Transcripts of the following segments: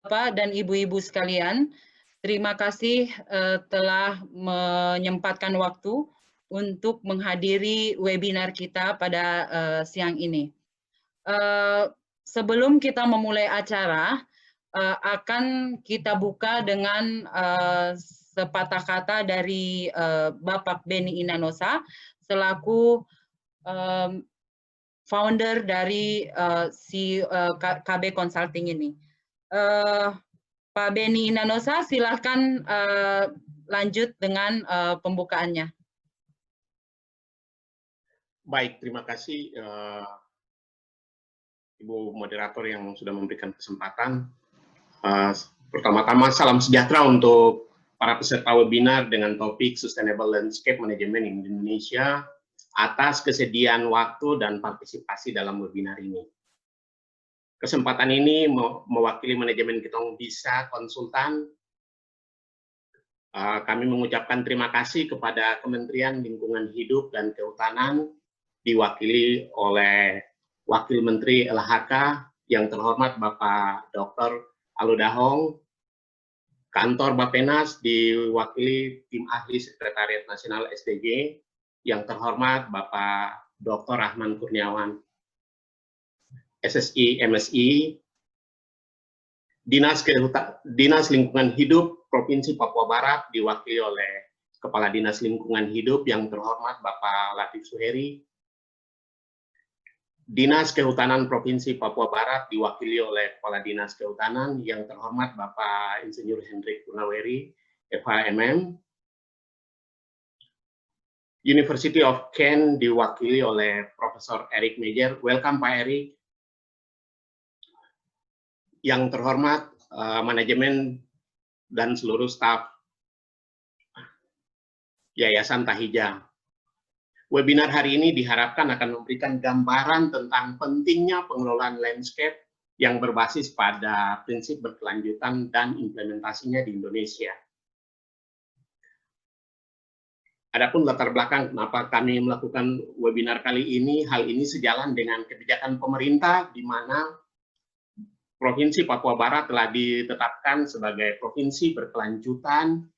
Bapak dan Ibu-ibu sekalian, terima kasih telah menyempatkan waktu untuk menghadiri webinar kita pada siang ini. Sebelum kita memulai acara, akan kita buka dengan sepatah kata dari Bapak Benny Inanosa selaku founder dari KB Consulting ini. Pak Benny Inanosa, silahkan lanjut dengan pembukaannya. Baik, terima kasih Ibu Moderator yang sudah memberikan kesempatan. Pertama-tama salam sejahtera untuk para peserta webinar dengan topik Sustainable Landscape Management in Indonesia atas kesediaan waktu dan partisipasi dalam webinar ini. Kesempatan ini mewakili manajemen Kitong Bisa Konsultan. Kami mengucapkan terima kasih kepada Kementerian Lingkungan Hidup dan Kehutanan diwakili oleh Wakil Menteri LHK yang terhormat Bapak Dr. Aludahong, kantor Bappenas diwakili tim ahli Sekretariat Nasional SDG yang terhormat Bapak Dr. Rahman Kurniawan, SSI MSI, Dinas Lingkungan Hidup Provinsi Papua Barat diwakili oleh Kepala Dinas Lingkungan Hidup yang terhormat Bapak Latif Suheri, Dinas Kehutanan Provinsi Papua Barat diwakili oleh Kepala Dinas Kehutanan yang terhormat Bapak Insinyur Hendrik Purnaweri, FHMM, University of Kent diwakili oleh Profesor Eric Mejer. Welcome Pak Eric. Yang terhormat manajemen dan seluruh staf Yayasan Tahija. Webinar hari ini diharapkan akan memberikan gambaran tentang pentingnya pengelolaan landscape yang berbasis pada prinsip berkelanjutan dan implementasinya di Indonesia. Adapun latar belakang kenapa kami melakukan webinar kali ini, hal ini sejalan dengan kebijakan pemerintah di mana Provinsi Papua Barat telah ditetapkan sebagai provinsi berkelanjutan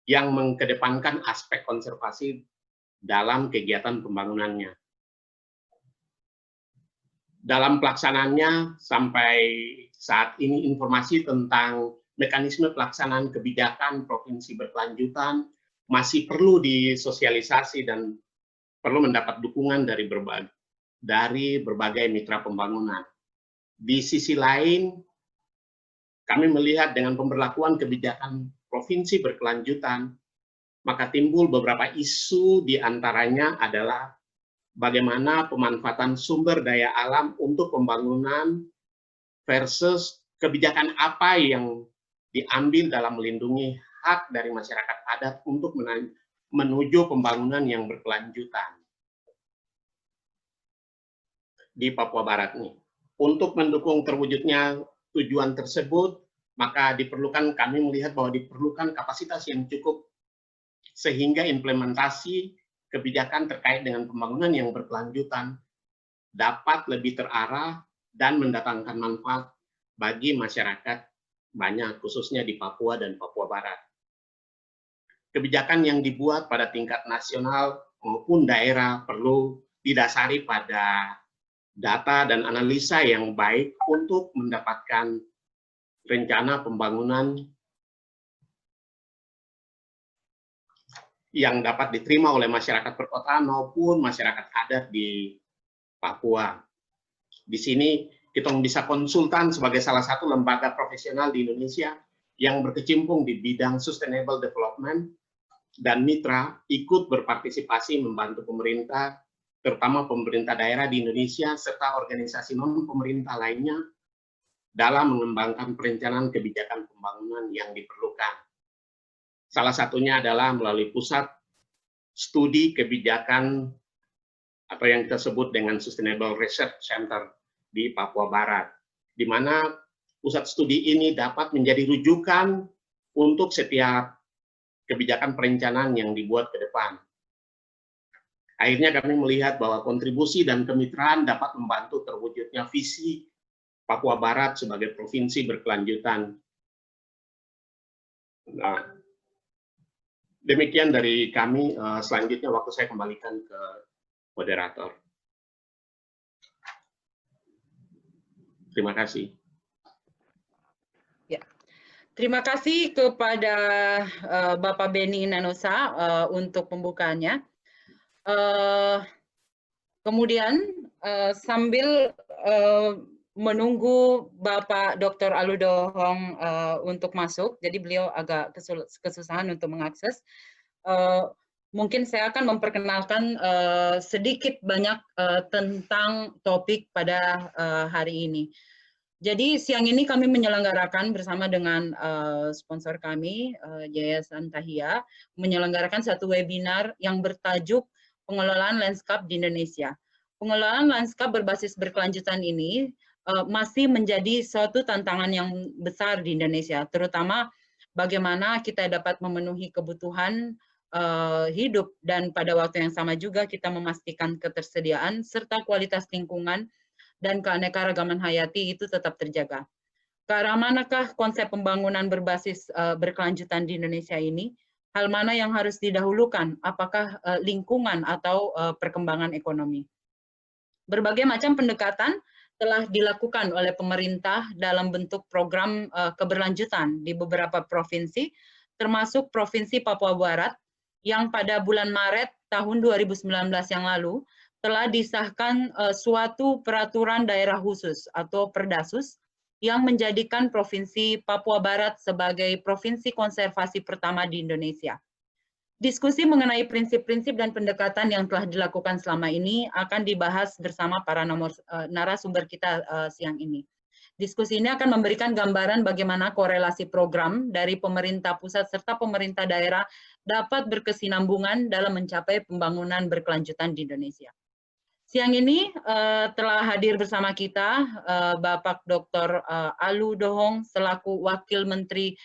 yang mengedepankan aspek konservasi dalam kegiatan pembangunannya. Dalam pelaksanaannya sampai saat ini informasi tentang mekanisme pelaksanaan kebijakan provinsi berkelanjutan masih perlu disosialisasi dan perlu mendapat dukungan dari berbagai mitra pembangunan. Di sisi lain, kami melihat dengan pemberlakuan kebijakan provinsi berkelanjutan, maka timbul beberapa isu di antaranya adalah bagaimana pemanfaatan sumber daya alam untuk pembangunan versus kebijakan apa yang diambil dalam melindungi hak dari masyarakat adat untuk menuju pembangunan yang berkelanjutan di Papua Barat ini. Untuk mendukung terwujudnya tujuan tersebut, maka kami melihat bahwa diperlukan kapasitas yang cukup sehingga implementasi kebijakan terkait dengan pembangunan yang berkelanjutan dapat lebih terarah dan mendatangkan manfaat bagi masyarakat banyak, khususnya di Papua dan Papua Barat. Kebijakan yang dibuat pada tingkat nasional maupun daerah perlu didasari pada data dan analisa yang baik untuk mendapatkan rencana pembangunan yang dapat diterima oleh masyarakat perkotaan maupun masyarakat adat di Papua. Di sini kita bisa konsultan sebagai salah satu lembaga profesional di Indonesia yang berkecimpung di bidang sustainable development dan mitra ikut berpartisipasi membantu pemerintah, terutama pemerintah daerah di Indonesia, serta organisasi non-pemerintah lainnya dalam mengembangkan perencanaan kebijakan pembangunan yang diperlukan. Salah satunya adalah melalui pusat studi kebijakan atau yang kita sebut dengan Sustainable Research Center di Papua Barat, di mana pusat studi ini dapat menjadi rujukan untuk setiap kebijakan perencanaan yang dibuat ke depan. Akhirnya kami melihat bahwa kontribusi dan kemitraan dapat membantu terwujudnya visi Papua Barat sebagai provinsi berkelanjutan Nah, demikian dari kami. Selanjutnya waktu saya kembalikan ke moderator. Terima kasih. Ya. Terima kasih kepada Bapak Beni Nanosa untuk pembukaannya. Kemudian sambil menunggu Bapak Dr. Alu Dohong untuk masuk, jadi beliau agak kesusahan untuk mengakses. Mungkin saya akan memperkenalkan sedikit banyak tentang topik pada hari ini. Jadi siang ini kami menyelenggarakan bersama dengan sponsor kami, Yayasan Tahia, menyelenggarakan satu webinar yang bertajuk Pengelolaan Lanskap di Indonesia. Pengelolaan lanskap berbasis berkelanjutan ini masih menjadi suatu tantangan yang besar di Indonesia, terutama bagaimana kita dapat memenuhi kebutuhan hidup dan pada waktu yang sama juga kita memastikan ketersediaan serta kualitas lingkungan dan keanekaragaman hayati itu tetap terjaga. Ke arah manakah konsep pembangunan berbasis berkelanjutan di Indonesia ini? Hal mana yang harus didahulukan? Apakah lingkungan atau perkembangan ekonomi? Berbagai macam pendekatan telah dilakukan oleh pemerintah dalam bentuk program keberlanjutan di beberapa provinsi, termasuk Provinsi Papua Barat, yang pada bulan Maret tahun 2019 yang lalu telah disahkan suatu peraturan daerah khusus atau Perdasus yang menjadikan Provinsi Papua Barat sebagai provinsi konservasi pertama di Indonesia. Diskusi mengenai prinsip-prinsip dan pendekatan yang telah dilakukan selama ini akan dibahas bersama para narasumber kita siang ini. Diskusi ini akan memberikan gambaran bagaimana korelasi program dari pemerintah pusat serta pemerintah daerah dapat berkesinambungan dalam mencapai pembangunan berkelanjutan di Indonesia. Siang ini telah hadir bersama kita Bapak Dr. Alu Dohong selaku Wakil Menteri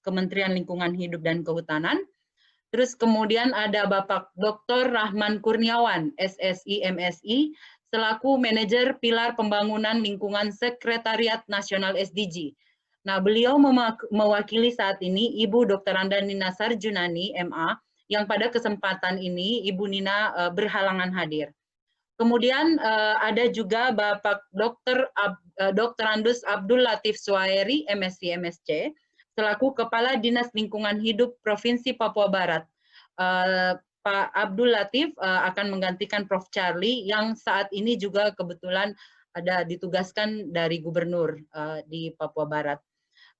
Kementerian Lingkungan Hidup dan Kehutanan. Terus kemudian ada Bapak Dr. Rahman Kurniawan, SSI MSI, selaku Manajer Pilar Pembangunan Lingkungan Sekretariat Nasional SDG. Nah, beliau mewakili saat ini Ibu Dr. Andani Nasar Junani, MA, yang pada kesempatan ini Ibu Nina berhalangan hadir. Kemudian ada juga Bapak Dr. Andus Abdul Latif Suhairi, MSc MSc, selaku Kepala Dinas Lingkungan Hidup Provinsi Papua Barat. Pak Abdul Latif akan menggantikan Prof. Charlie yang saat ini juga kebetulan ada ditugaskan dari Gubernur di Papua Barat.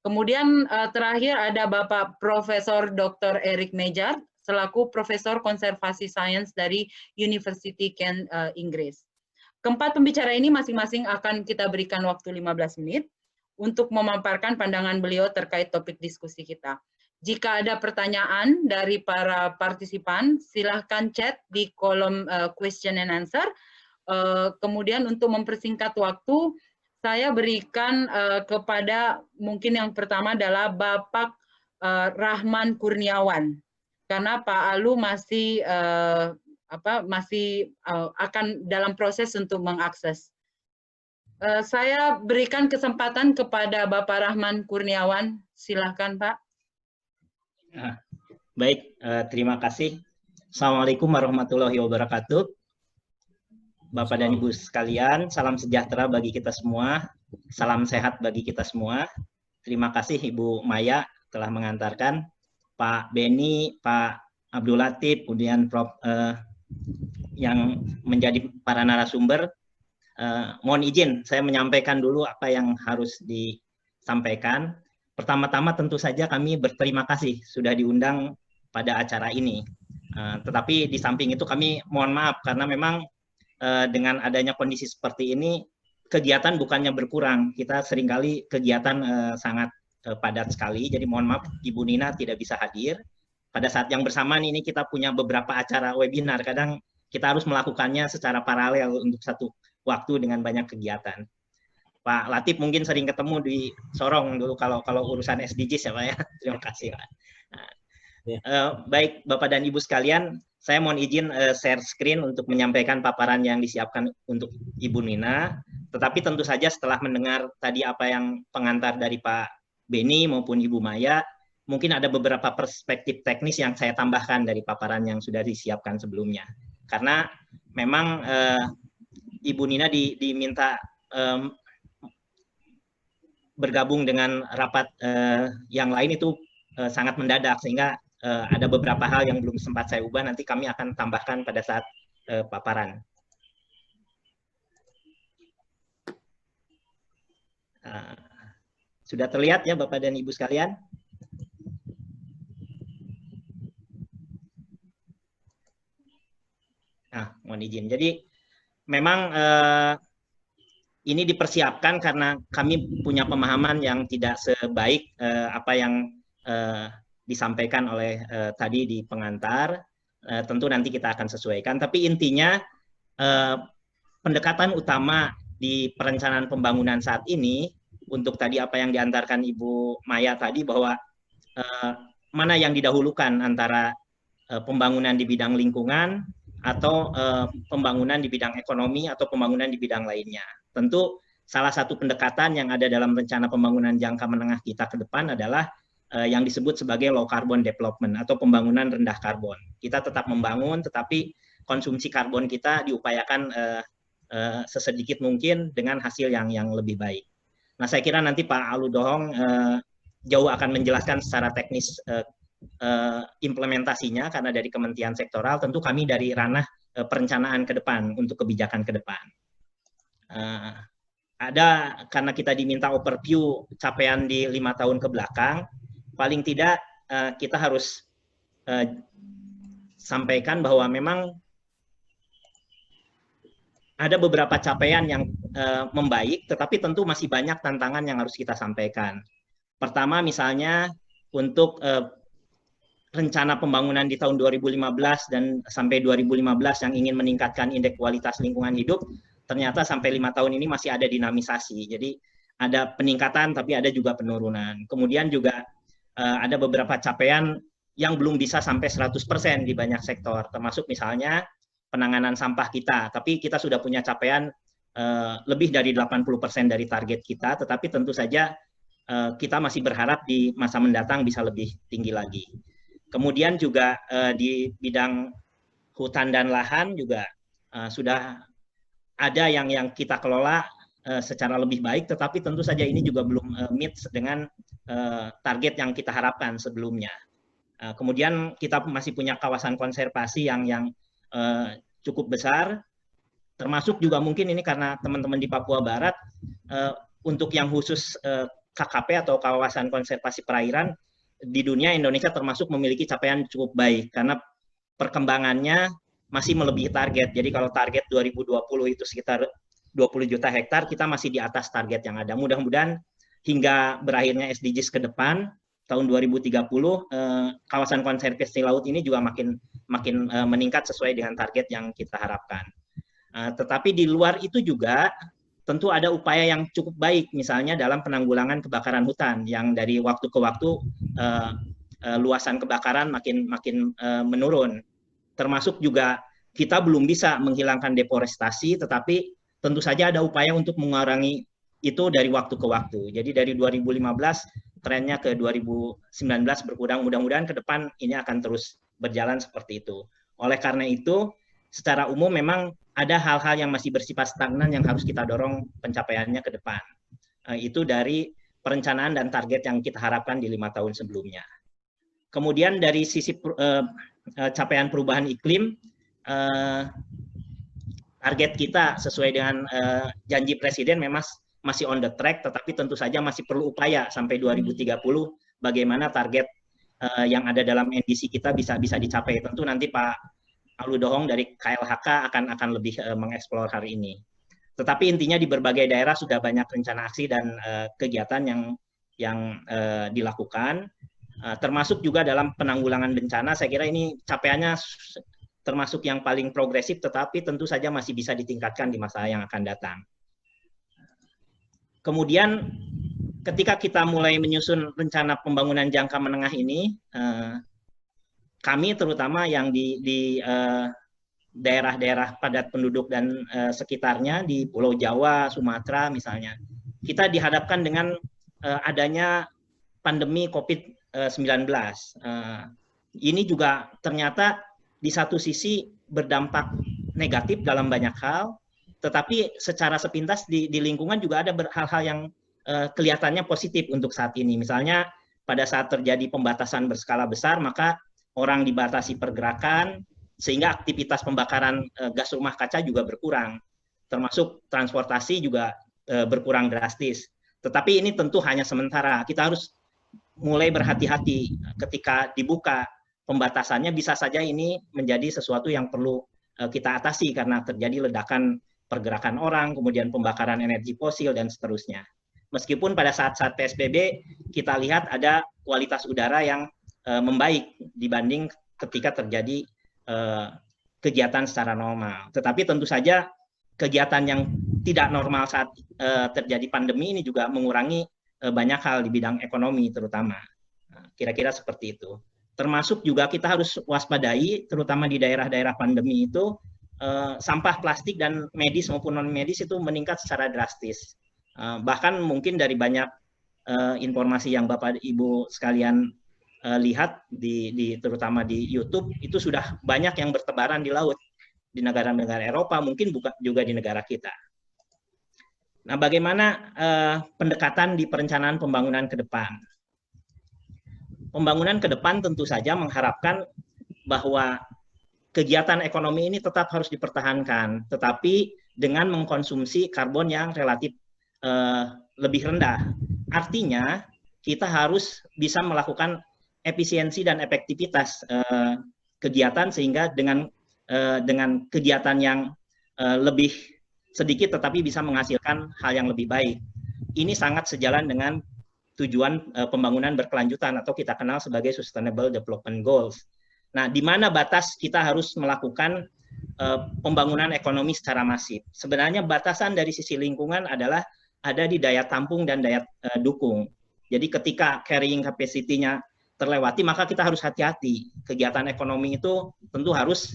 Kemudian terakhir ada Bapak Profesor Dr. Erik Mejar selaku Profesor Konservasi Sains dari University Kent Inggris. Keempat pembicara ini masing-masing akan kita berikan waktu 15 menit untuk memaparkan pandangan beliau terkait topik diskusi kita. Jika ada pertanyaan dari para partisipan, silahkan chat di kolom question and answer. Kemudian untuk mempersingkat waktu, saya berikan kepada mungkin yang pertama adalah Bapak Rahman Kurniawan, karena Pak Alu masih akan dalam proses untuk mengakses. Saya berikan kesempatan kepada Bapak Rahman Kurniawan, silahkan Pak. Baik, terima kasih. Assalamualaikum warahmatullahi wabarakatuh. Bapak dan Ibu sekalian, salam sejahtera bagi kita semua, salam sehat bagi kita semua. Terima kasih Ibu Maya telah mengantarkan, Pak Beni, Pak Abdul Latif, kemudian Prof. Yang menjadi para narasumber. Mohon izin, saya menyampaikan dulu apa yang harus disampaikan. Pertama-tama tentu saja kami berterima kasih sudah diundang pada acara ini. Tetapi di samping itu kami mohon maaf karena memang dengan adanya kondisi seperti ini, kegiatan bukannya berkurang. Kita seringkali kegiatan sangat padat sekali. Jadi mohon maaf Ibu Nina tidak bisa hadir. Pada saat yang bersamaan ini kita punya beberapa acara webinar. Kadang kita harus melakukannya secara paralel untuk satu waktu dengan banyak kegiatan. Pak Latif mungkin sering ketemu di Sorong dulu kalau urusan SDGs ya Pak ya. Terima kasih Pak. Baik Bapak dan Ibu sekalian, saya mohon izin share screen untuk menyampaikan paparan yang disiapkan untuk Ibu Nina. Tetapi tentu saja setelah mendengar tadi apa yang pengantar dari Pak Beni maupun Ibu Maya, mungkin ada beberapa perspektif teknis yang saya tambahkan dari paparan yang sudah disiapkan sebelumnya. Karena memang Ibu Nina diminta bergabung dengan rapat yang lain itu sangat mendadak, sehingga ada beberapa hal yang belum sempat saya ubah, nanti kami akan tambahkan pada saat paparan. Sudah terlihat ya Bapak dan Ibu sekalian? Nah, mohon izin. Jadi memang ini dipersiapkan karena kami punya pemahaman yang tidak sebaik apa yang disampaikan oleh tadi di pengantar. Tentu nanti kita akan sesuaikan. Tapi intinya pendekatan utama di perencanaan pembangunan saat ini untuk tadi apa yang diantarkan Ibu Maya tadi, bahwa mana yang didahulukan antara pembangunan di bidang lingkungan atau pembangunan di bidang ekonomi atau pembangunan di bidang lainnya. Tentu salah satu pendekatan yang ada dalam rencana pembangunan jangka menengah kita ke depan adalah yang disebut sebagai low carbon development atau pembangunan rendah karbon. Kita tetap membangun, tetapi konsumsi karbon kita diupayakan sesedikit mungkin dengan hasil yang lebih baik. Nah, saya kira nanti Pak Alu Dohong jauh akan menjelaskan secara teknis implementasinya, karena dari kementerian sektoral, tentu kami dari ranah perencanaan ke depan untuk kebijakan ke depan. Ada, karena kita diminta overview capaian di 5 tahun ke belakang, paling tidak kita harus sampaikan bahwa memang ada beberapa capaian yang membaik, tetapi tentu masih banyak tantangan yang harus kita sampaikan. Pertama, misalnya untuk rencana pembangunan di tahun 2015 dan sampai 2015 yang ingin meningkatkan indeks kualitas lingkungan hidup, ternyata sampai 5 tahun ini masih ada dinamisasi. Jadi ada peningkatan tapi ada juga penurunan. Kemudian juga ada beberapa capaian yang belum bisa sampai 100% di banyak sektor, termasuk misalnya penanganan sampah kita. Tapi kita sudah punya capaian lebih dari 80% dari target kita, tetapi tentu saja kita masih berharap di masa mendatang bisa lebih tinggi lagi. Kemudian juga di bidang hutan dan lahan juga sudah ada yang kita kelola secara lebih baik, tetapi tentu saja ini juga belum meet dengan target yang kita harapkan sebelumnya. Kemudian kita masih punya kawasan konservasi yang cukup besar, termasuk juga mungkin ini karena teman-teman di Papua Barat untuk yang khusus KKP atau kawasan konservasi perairan di dunia, Indonesia termasuk memiliki capaian cukup baik karena perkembangannya masih melebihi target. Jadi kalau target 2020 itu sekitar 20 juta hektar, kita masih di atas target yang ada. Mudah-mudahan hingga berakhirnya SDGs ke depan tahun 2030 kawasan konservasi laut ini juga makin meningkat sesuai dengan target yang kita harapkan. Tetapi di luar itu juga tentu ada upaya yang cukup baik, misalnya dalam penanggulangan kebakaran hutan yang dari waktu ke waktu luasan kebakaran makin menurun. Termasuk juga kita belum bisa menghilangkan deforestasi, tetapi tentu saja ada upaya untuk mengurangi itu dari waktu ke waktu. Jadi dari 2015 trennya ke 2019 berkurang, mudah-mudahan ke depan ini akan terus berjalan seperti itu. Oleh karena itu, secara umum memang ada hal-hal yang masih bersifat stagnan yang harus kita dorong pencapaiannya ke depan. Itu dari perencanaan dan target yang kita harapkan di 5 tahun sebelumnya. Kemudian dari sisi capaian perubahan iklim, target kita sesuai dengan janji Presiden memang masih on the track, tetapi tentu saja masih perlu upaya sampai 2030 bagaimana target yang ada dalam NDC kita bisa dicapai. Tentu nanti Pak Alu Dohong dari KLHK akan lebih mengeksplor hari ini. Tetapi intinya di berbagai daerah sudah banyak rencana aksi dan kegiatan yang dilakukan, termasuk juga dalam penanggulangan bencana. Saya kira ini capaiannya termasuk yang paling progresif, tetapi tentu saja masih bisa ditingkatkan di masa yang akan datang. Kemudian ketika kita mulai menyusun rencana pembangunan jangka menengah ini, kami terutama yang di daerah-daerah padat penduduk dan sekitarnya di Pulau Jawa, Sumatera misalnya, kita dihadapkan dengan adanya pandemi COVID Ini juga ternyata di satu sisi berdampak negatif dalam banyak hal, tetapi secara sepintas di lingkungan juga ada hal-hal yang kelihatannya positif untuk saat ini. Misalnya pada saat terjadi pembatasan berskala besar, maka orang dibatasi pergerakan, sehingga aktivitas pembakaran gas rumah kaca juga berkurang, termasuk transportasi juga berkurang drastis. Tetapi ini tentu hanya sementara. Kita harus mulai berhati-hati ketika dibuka pembatasannya, bisa saja ini menjadi sesuatu yang perlu kita atasi karena terjadi ledakan pergerakan orang, kemudian pembakaran energi fosil, dan seterusnya. Meskipun pada saat-saat PSBB kita lihat ada kualitas udara yang membaik dibanding ketika terjadi kegiatan secara normal. Tetapi tentu saja kegiatan yang tidak normal saat terjadi pandemi ini juga mengurangi banyak hal di bidang ekonomi terutama. Kira-kira seperti itu. Termasuk juga kita harus waspadai, terutama di daerah-daerah pandemi itu, sampah plastik dan medis maupun non-medis itu meningkat secara drastis. Bahkan mungkin dari banyak informasi yang Bapak Ibu sekalian lihat terutama di YouTube, itu sudah banyak yang bertebaran di laut di negara-negara Eropa, mungkin juga di negara kita. Nah, bagaimana pendekatan di perencanaan pembangunan ke depan? Pembangunan ke depan tentu saja mengharapkan bahwa kegiatan ekonomi ini tetap harus dipertahankan, tetapi dengan mengkonsumsi karbon yang relatif lebih rendah. Artinya, kita harus bisa melakukan efisiensi dan efektivitas kegiatan, sehingga dengan kegiatan yang lebih sedikit tetapi bisa menghasilkan hal yang lebih baik. Ini sangat sejalan dengan tujuan pembangunan berkelanjutan atau kita kenal sebagai Sustainable Development Goals. Nah, di mana batas kita harus melakukan pembangunan ekonomi secara masif? Sebenarnya batasan dari sisi lingkungan adalah ada di daya tampung dan daya dukung. Jadi ketika carrying capacity-nya terlewati, maka kita harus hati-hati. Kegiatan ekonomi itu tentu harus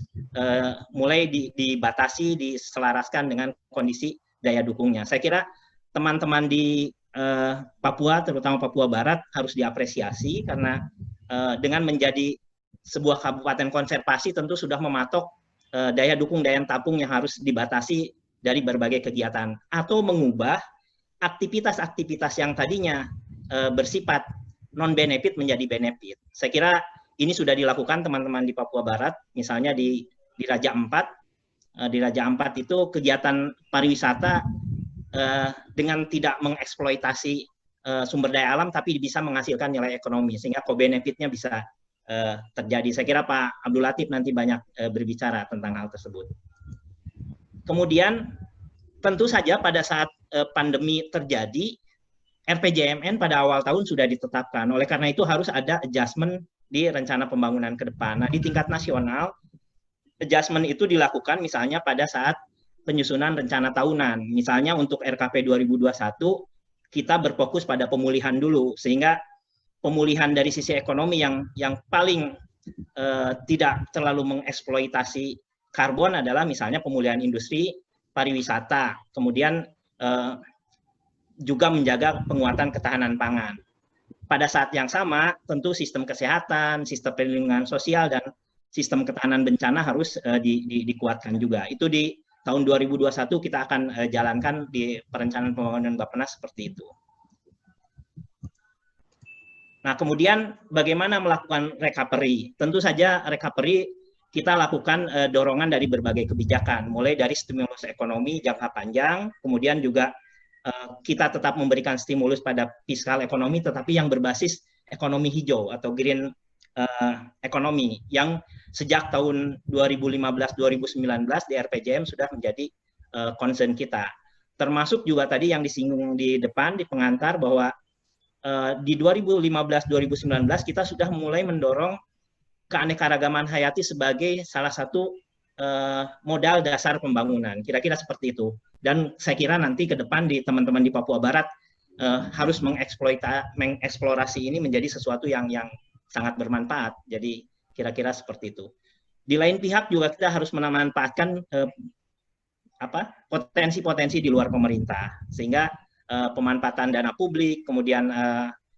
mulai dibatasi, diselaraskan dengan kondisi daya dukungnya. Saya kira teman-teman di Papua, terutama Papua Barat, harus diapresiasi karena dengan menjadi sebuah kabupaten konservasi tentu sudah mematok daya dukung, daya tampung yang harus dibatasi dari berbagai kegiatan, atau mengubah aktivitas-aktivitas yang tadinya bersifat non-benefit menjadi benefit. Saya kira ini sudah dilakukan teman-teman di Papua Barat, misalnya di Raja Ampat. Di Raja Ampat itu kegiatan pariwisata dengan tidak mengeksploitasi sumber daya alam, tapi bisa menghasilkan nilai ekonomi, sehingga co-benefitnya bisa terjadi. Saya kira Pak Abdul Latif nanti banyak berbicara tentang hal tersebut. Kemudian tentu saja pada saat pandemi terjadi, RPJMN pada awal tahun sudah ditetapkan. Oleh karena itu harus ada adjustment di rencana pembangunan ke depan. Nah, di tingkat nasional, adjustment itu dilakukan misalnya pada saat penyusunan rencana tahunan. Misalnya untuk RKP 2021, kita berfokus pada pemulihan dulu, sehingga pemulihan dari sisi ekonomi yang paling tidak terlalu mengeksploitasi karbon adalah misalnya pemulihan industri, pariwisata, kemudian juga menjaga penguatan ketahanan pangan. Pada saat yang sama, tentu sistem kesehatan, sistem perlindungan sosial, dan sistem ketahanan bencana harus dikuatkan juga. Itu di tahun 2021 kita akan jalankan di perencanaan pembangunan Bappenas seperti itu. Nah, kemudian bagaimana melakukan recovery? Tentu saja recovery kita lakukan dorongan dari berbagai kebijakan, mulai dari stimulus ekonomi jangka panjang, kemudian juga kita tetap memberikan stimulus pada fiskal ekonomi, tetapi yang berbasis ekonomi hijau atau green ekonomi, yang sejak tahun 2015-2019 di RPJM sudah menjadi concern kita. Termasuk juga tadi yang disinggung di depan, di pengantar, bahwa di 2015-2019 kita sudah mulai mendorong keanekaragaman hayati sebagai salah satu modal dasar pembangunan. Kira-kira seperti itu. Dan saya kira nanti ke depan di teman-teman di Papua Barat harus mengeksplorasi ini menjadi sesuatu yang sangat bermanfaat. Jadi kira-kira seperti itu. Di lain pihak juga kita harus memanfaatkan potensi-potensi di luar pemerintah, sehingga pemanfaatan dana publik, kemudian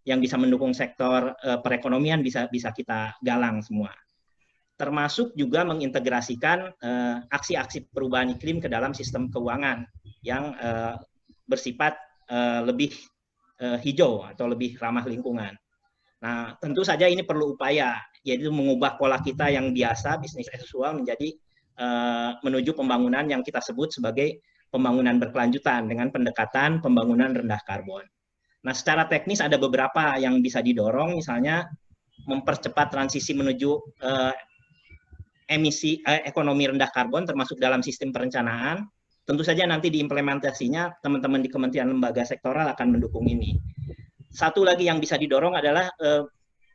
yang bisa mendukung sektor perekonomian bisa kita galang semua. Termasuk juga mengintegrasikan aksi-aksi perubahan iklim ke dalam sistem keuangan yang bersifat lebih hijau atau lebih ramah lingkungan. Nah, tentu saja ini perlu upaya, yaitu mengubah pola kita yang biasa bisnis as usual menjadi menuju pembangunan yang kita sebut sebagai pembangunan berkelanjutan dengan pendekatan pembangunan rendah karbon. Nah, secara teknis ada beberapa yang bisa didorong, misalnya mempercepat transisi menuju ekonomi rendah karbon termasuk dalam sistem perencanaan. Tentu saja nanti diimplementasinya teman-teman di kementerian lembaga sektoral akan mendukung ini. Satu lagi yang bisa didorong adalah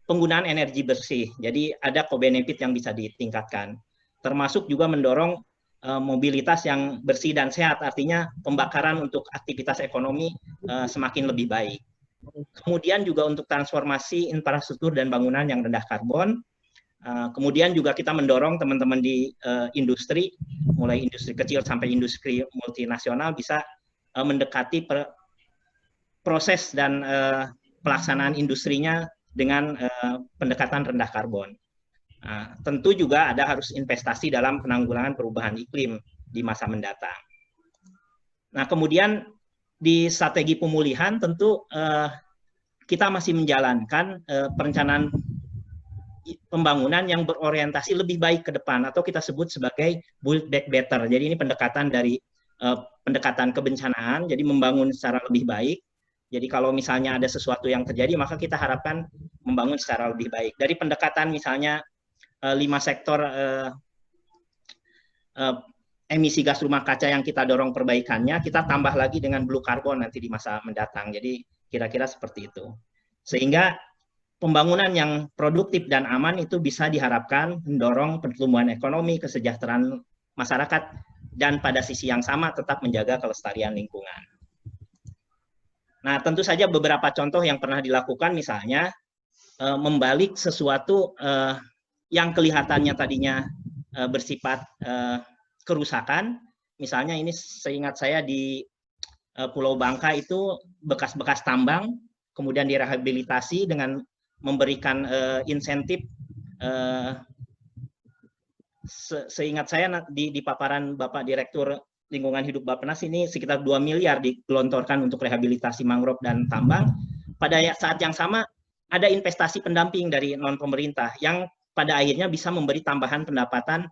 penggunaan energi bersih. Jadi ada co-benefit yang bisa ditingkatkan. Termasuk juga mendorong mobilitas yang bersih dan sehat, artinya pembakaran untuk aktivitas ekonomi semakin lebih baik. Kemudian juga untuk transformasi infrastruktur dan bangunan yang rendah karbon. Kemudian juga kita mendorong teman-teman di industri, mulai industri kecil sampai industri multinasional bisa mendekati proses dan pelaksanaan industrinya dengan pendekatan rendah karbon. Tentu juga harus investasi dalam penanggulangan perubahan iklim di masa mendatang. Nah, kemudian di strategi pemulihan tentu kita masih menjalankan perencanaan pembangunan yang berorientasi lebih baik ke depan atau kita sebut sebagai build back better. Jadi ini pendekatan dari pendekatan kebencanaan, jadi membangun secara lebih baik. Jadi kalau misalnya ada sesuatu yang terjadi, maka kita harapkan membangun secara lebih baik. Dari pendekatan misalnya 5 sektor emisi gas rumah kaca yang kita dorong perbaikannya, kita tambah lagi dengan blue carbon nanti di masa mendatang. Jadi kira-kira seperti itu. Sehingga pembangunan yang produktif dan aman itu bisa diharapkan mendorong pertumbuhan ekonomi, kesejahteraan masyarakat, dan pada sisi yang sama tetap menjaga kelestarian lingkungan. Nah, tentu saja beberapa contoh yang pernah dilakukan, misalnya membalik sesuatu yang kelihatannya tadinya bersifat kerusakan. Misalnya ini seingat saya di Pulau Bangka itu bekas-bekas tambang, kemudian direhabilitasi dengan memberikan insentif. Seingat saya di paparan Bapak Direktur Lingkungan Hidup Bappenas ini sekitar 2 miliar digelontorkan untuk rehabilitasi mangrove dan tambang. Pada saat yang sama ada investasi pendamping dari non-pemerintah yang pada akhirnya bisa memberi tambahan pendapatan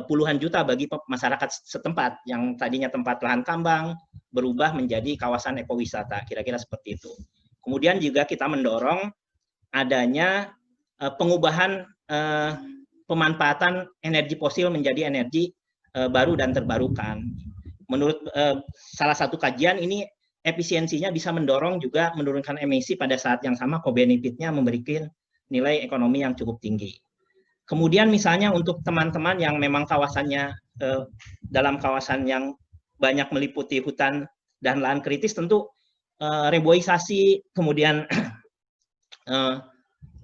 puluhan juta bagi masyarakat setempat yang tadinya tempat lahan tambang berubah menjadi kawasan ekowisata, kira-kira seperti itu. Kemudian juga kita mendorong adanya pengubahan pemanfaatan energi fosil menjadi energi baru dan terbarukan. Menurut salah satu kajian ini efisiensinya bisa mendorong juga menurunkan emisi pada saat yang sama co-benefit-nya memberikan nilai ekonomi yang cukup tinggi. Kemudian misalnya untuk teman-teman yang memang kawasannya dalam kawasan yang banyak meliputi hutan dan lahan kritis, tentu reboisasi, kemudian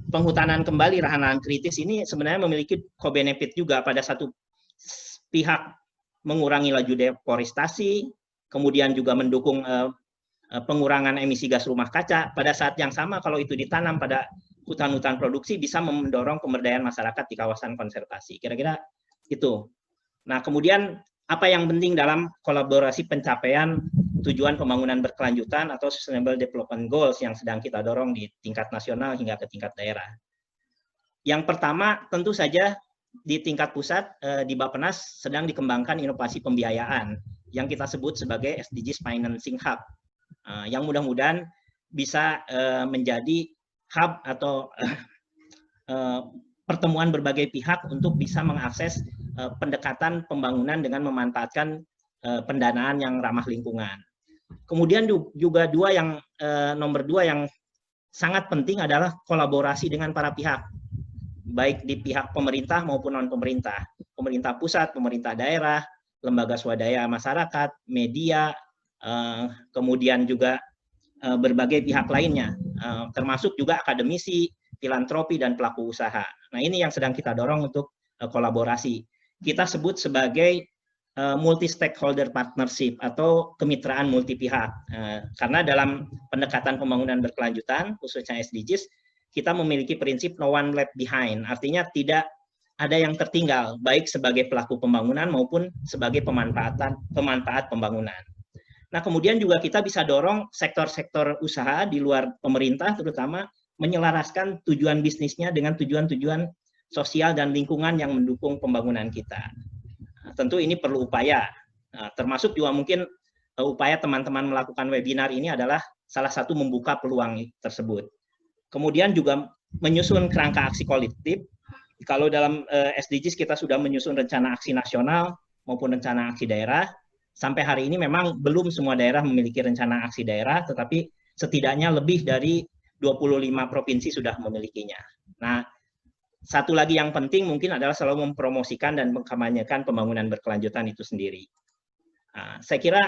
penghutanan kembali lahan-lahan kritis ini sebenarnya memiliki co-benefit juga. Pada satu pihak mengurangi laju deforestasi, kemudian juga mendukung pengurangan emisi gas rumah kaca. Pada saat yang sama kalau itu ditanam pada hutan-hutan produksi bisa mendorong pemberdayaan masyarakat di kawasan konservasi. Kira-kira itu. Nah, kemudian apa yang penting dalam kolaborasi pencapaian tujuan pembangunan berkelanjutan atau Sustainable Development Goals yang sedang kita dorong di tingkat nasional hingga ke tingkat daerah. Yang pertama, tentu saja di tingkat pusat di Bappenas sedang dikembangkan inovasi pembiayaan yang kita sebut sebagai SDGs Financing Hub, yang mudah-mudahan bisa menjadi hub atau pertemuan berbagai pihak untuk bisa mengakses pendekatan pembangunan dengan memanfaatkan pendanaan yang ramah lingkungan. Kemudian juga nomor dua yang sangat penting adalah kolaborasi dengan para pihak, baik di pihak pemerintah maupun non-pemerintah, pemerintah pusat, pemerintah daerah, lembaga swadaya masyarakat, media, kemudian juga berbagai pihak lainnya, termasuk juga akademisi, filantropi, dan pelaku usaha. Nah, ini yang sedang kita dorong untuk kolaborasi. Kita sebut sebagai multi-stakeholder partnership atau kemitraan multi pihak. Karena dalam pendekatan pembangunan berkelanjutan, khususnya SDGs, kita memiliki prinsip no one left behind. Artinya tidak ada yang tertinggal, baik sebagai pelaku pembangunan maupun sebagai pemanfaat pembangunan. Nah, kemudian juga kita bisa dorong sektor-sektor usaha di luar pemerintah, terutama menyelaraskan tujuan bisnisnya dengan tujuan-tujuan sosial dan lingkungan yang mendukung pembangunan kita. Tentu ini perlu upaya, termasuk juga mungkin upaya teman-teman melakukan webinar ini adalah salah satu membuka peluang tersebut. Kemudian juga menyusun kerangka aksi kolektif. Kalau dalam SDGs kita sudah menyusun rencana aksi nasional maupun rencana aksi daerah, sampai hari ini memang belum semua daerah memiliki rencana aksi daerah, tetapi setidaknya lebih dari 25 provinsi sudah memilikinya. Nah, satu lagi yang penting mungkin adalah selalu mempromosikan dan mengkampanyekan pembangunan berkelanjutan itu sendiri. Saya kira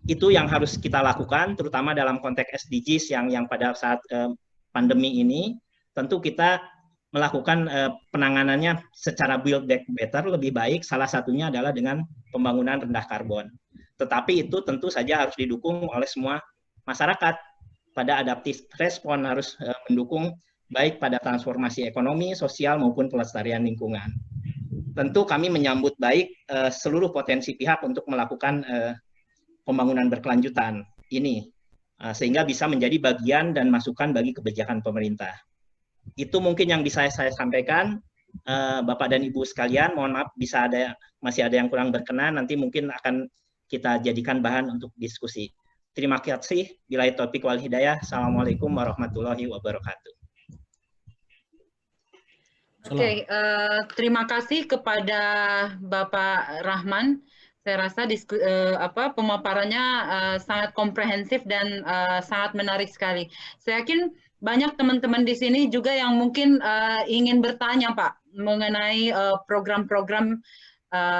itu yang harus kita lakukan, terutama dalam konteks SDGs yang pada saat pandemi ini, tentu kita melakukan penanganannya secara build back better, lebih baik, salah satunya adalah dengan pembangunan rendah karbon. Tetapi itu tentu saja harus didukung oleh semua masyarakat, pada adaptive respon harus mendukung baik pada transformasi ekonomi, sosial, maupun pelestarian lingkungan. Tentu kami menyambut baik seluruh potensi pihak untuk melakukan pembangunan berkelanjutan ini, sehingga bisa menjadi bagian dan masukan bagi kebijakan pemerintah. Itu mungkin yang bisa saya sampaikan, Bapak dan Ibu sekalian. Mohon maaf bisa masih ada yang kurang berkenan, nanti mungkin akan kita jadikan bahan untuk diskusi. Terima kasih. Billahi taufiq wal hidayah. Assalamualaikum warahmatullahi wabarakatuh. Oke, terima kasih kepada Bapak Rahman. Saya rasa pemaparannya sangat komprehensif dan sangat menarik sekali. Saya yakin banyak teman-teman di sini juga yang mungkin ingin bertanya, Pak, mengenai program-program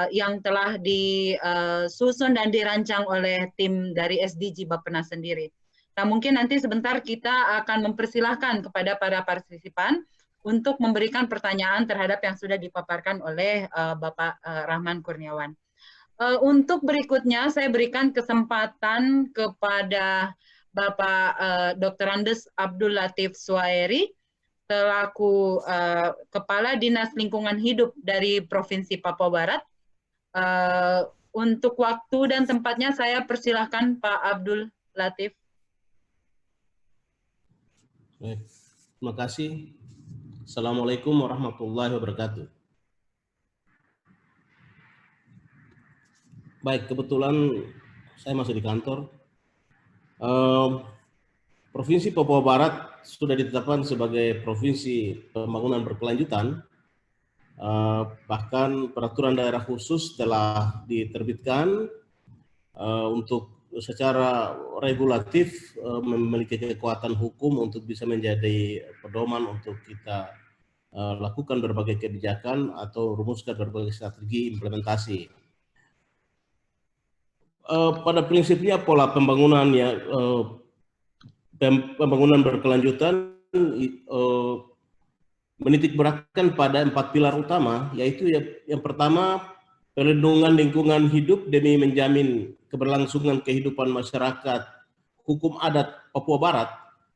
yang telah disusun dan dirancang oleh tim dari SDG Bappenas sendiri. Nah, mungkin nanti sebentar kita akan mempersilahkan kepada para partisipan untuk memberikan pertanyaan terhadap yang sudah dipaparkan oleh Bapak Rahman Kurniawan. Untuk berikutnya, saya berikan kesempatan kepada Bapak Dr. Andes Abdul Latif Suhairi, selaku Kepala Dinas Lingkungan Hidup dari Provinsi Papua Barat. Untuk waktu dan tempatnya, saya persilahkan Pak Abdul Latif. Baik, terima kasih. Assalamualaikum warahmatullahi wabarakatuh. Baik, kebetulan saya masih di kantor. Provinsi Papua Barat sudah ditetapkan sebagai provinsi pembangunan berkelanjutan. Bahkan peraturan daerah khusus telah diterbitkan untuk secara regulatif memiliki kekuatan hukum untuk bisa menjadi pedoman untuk kita lakukan berbagai kebijakan atau rumuskan berbagai strategi implementasi. Pada prinsipnya pola pembangunan pembangunan berkelanjutan menitik beratkan pada 4 pilar utama, yaitu yang pertama perlindungan lingkungan hidup demi menjamin keberlangsungan kehidupan masyarakat, hukum adat Papua Barat,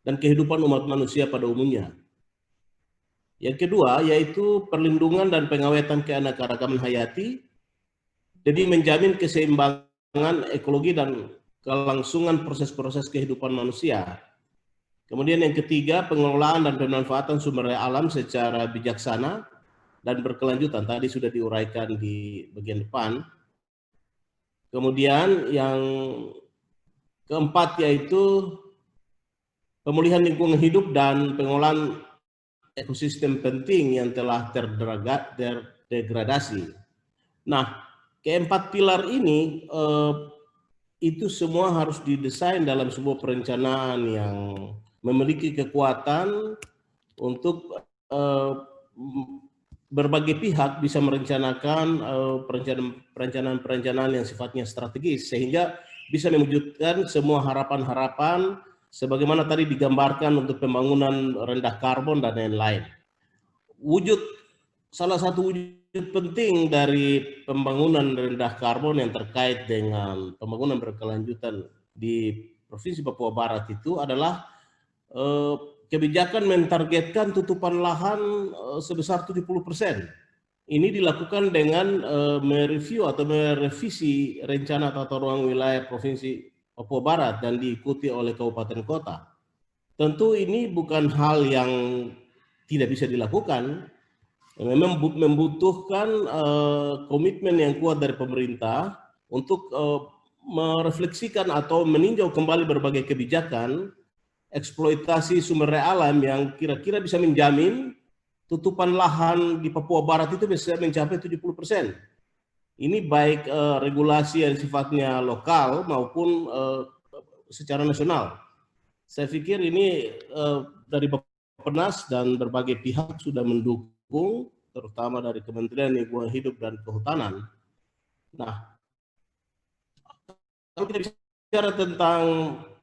dan kehidupan umat manusia pada umumnya. Yang kedua yaitu perlindungan dan pengawetan keanekaragaman hayati demi menjamin keseimbangan ekologi dan kelangsungan proses-proses kehidupan manusia. Kemudian yang ketiga, pengelolaan dan pemanfaatan sumber daya alam secara bijaksana dan berkelanjutan. Tadi sudah diuraikan di bagian depan. Kemudian yang keempat yaitu pemulihan lingkungan hidup dan pengelolaan ekosistem penting yang telah terdegradasi. Nah, keempat pilar ini itu semua harus didesain dalam sebuah perencanaan yang memiliki kekuatan untuk berbagai pihak bisa merencanakan perencanaan yang sifatnya strategis sehingga bisa mewujudkan semua harapan-harapan sebagaimana tadi digambarkan untuk pembangunan rendah karbon dan lain-lain. Wujud salah satu wujud penting dari pembangunan rendah karbon yang terkait dengan pembangunan berkelanjutan di Provinsi Papua Barat itu adalah kebijakan mentargetkan tutupan lahan sebesar 70%. Ini dilakukan dengan mereview atau merevisi rencana tata ruang wilayah Provinsi Papua Barat dan diikuti oleh kabupaten kota. Tentu ini bukan hal yang tidak bisa dilakukan. Memang membutuhkan komitmen yang kuat dari pemerintah untuk merefleksikan atau meninjau kembali berbagai kebijakan eksploitasi sumber daya alam yang kira-kira bisa menjamin tutupan lahan di Papua Barat itu bisa mencapai 70%. Ini baik regulasi yang sifatnya lokal maupun secara nasional. Saya pikir ini dari Bappenas dan berbagai pihak sudah mendukung, terutama dari Kementerian Lingkungan Hidup dan Kehutanan. Nah, kalau kita bicara tentang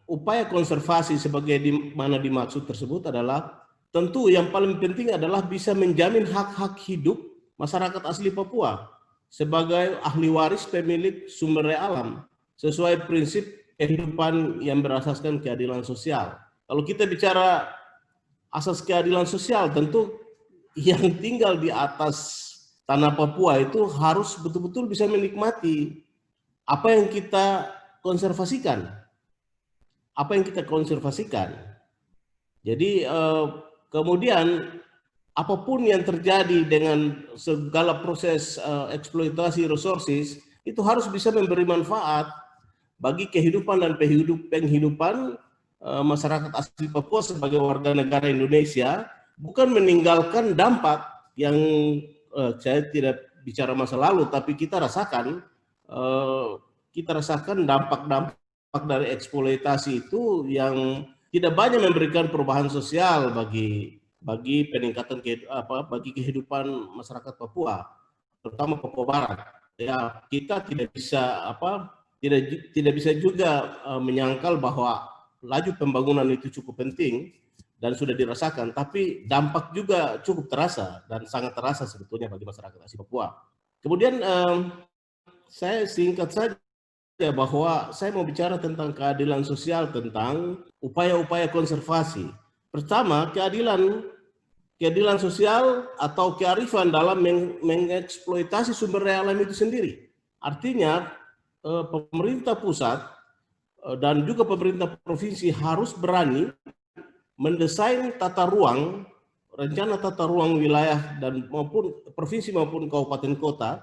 upaya konservasi sebagai mana dimaksud tersebut adalah tentu yang paling penting adalah bisa menjamin hak-hak hidup masyarakat asli Papua sebagai ahli waris pemilik sumber daya alam sesuai prinsip kehidupan yang berasaskan keadilan sosial. Kalau kita bicara asas keadilan sosial, tentu yang tinggal di atas tanah Papua itu harus betul-betul bisa menikmati apa yang kita konservasikan. Apa yang kita konservasikan. Jadi kemudian apapun yang terjadi dengan segala proses eksploitasi resources itu harus bisa memberi manfaat bagi kehidupan dan penghidupan masyarakat asli Papua sebagai warga negara Indonesia, bukan meninggalkan dampak yang saya tidak bicara masa lalu, tapi kita rasakan dampak-dampak dari eksploitasi itu yang tidak banyak memberikan perubahan sosial bagi peningkatan bagi kehidupan masyarakat Papua, terutama Papua Barat. Ya, kita tidak bisa juga menyangkal bahwa laju pembangunan itu cukup penting dan sudah dirasakan, tapi dampak juga cukup terasa dan sangat terasa sebetulnya bagi masyarakat asli Papua. Kemudian saya singkat saja bahwa saya mau bicara tentang keadilan sosial, tentang upaya-upaya konservasi. Pertama, keadilan sosial atau kearifan dalam mengeksploitasi sumber daya alam itu sendiri. Artinya pemerintah pusat dan juga pemerintah provinsi harus berani mendesain tata ruang, rencana tata ruang wilayah dan maupun provinsi maupun kabupaten kota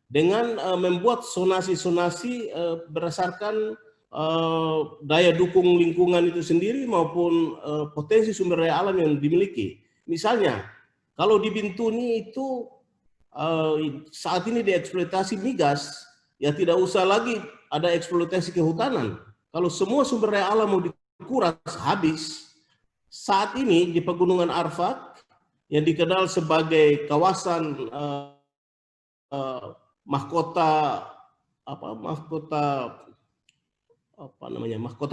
dengan membuat zonasi-zonasi berdasarkan daya dukung lingkungan itu sendiri maupun potensi sumber daya alam yang dimiliki. Misalnya, kalau di Bintuni itu saat ini dieksploitasi migas, ya tidak usah lagi ada eksploitasi kehutanan. Kalau semua sumber daya alam mau dikuras habis, saat ini di Pegunungan Arfak yang dikenal sebagai kawasan mahkota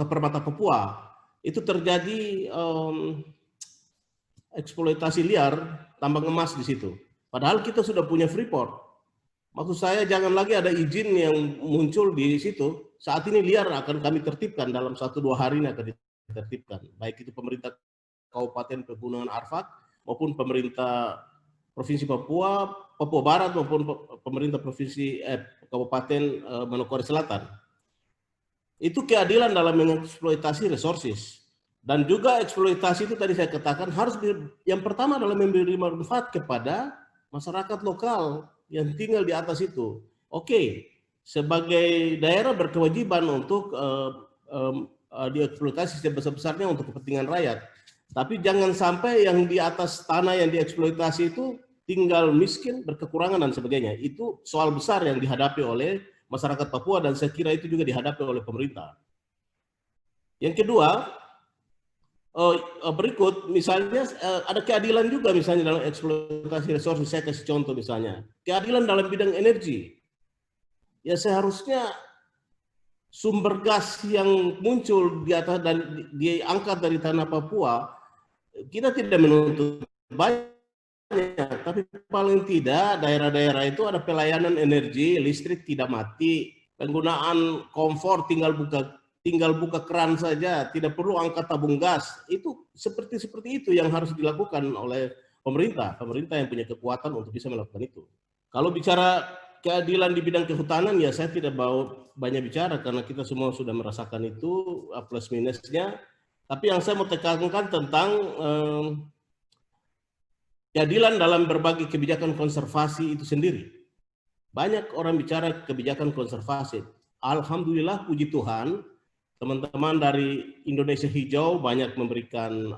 permata Papua, itu terjadi eksploitasi liar tambang emas di situ. Padahal kita sudah punya Freeport. Maksud saya jangan lagi ada izin yang muncul di situ. Saat ini liar akan kami tertibkan dalam 1-2 hari ini akan ditertibkan. Baik itu pemerintah Kabupaten Pegunungan Arfak maupun pemerintah Provinsi Papua Barat maupun pemerintah provinsi Kabupaten Manokwari Selatan. Itu keadilan dalam mengeksploitasi resources. Dan juga eksploitasi itu tadi saya katakan harus yang pertama adalah memberi manfaat kepada masyarakat lokal yang tinggal di atas itu. Oke, sebagai daerah berkewajiban untuk dieksploitasi sebesar-besarnya untuk kepentingan rakyat. Tapi jangan sampai yang di atas tanah yang dieksploitasi itu tinggal miskin, berkekurangan dan sebagainya. Itu soal besar yang dihadapi oleh masyarakat Papua dan saya kira itu juga dihadapi oleh pemerintah. Yang kedua, berikut misalnya ada keadilan juga misalnya dalam eksploitasi resources. Saya kasih contoh misalnya keadilan dalam bidang energi. Ya seharusnya sumber gas yang muncul di atas dan diangkat dari tanah Papua, kita tidak menuntut banyak tapi paling tidak daerah-daerah itu ada pelayanan energi, listrik tidak mati, penggunaan komfor tinggal buka keran saja, tidak perlu angkat tabung gas. Itu seperti itu yang harus dilakukan oleh pemerintah yang punya kekuatan untuk bisa melakukan itu. Kalau bicara keadilan di bidang kehutanan, ya saya tidak mau banyak bicara karena kita semua sudah merasakan itu plus minusnya. Tapi yang saya mau tekankan tentang keadilan dalam berbagai kebijakan konservasi itu sendiri. Banyak orang bicara kebijakan konservasi. Alhamdulillah, puji Tuhan, teman-teman dari Indonesia Hijau banyak memberikan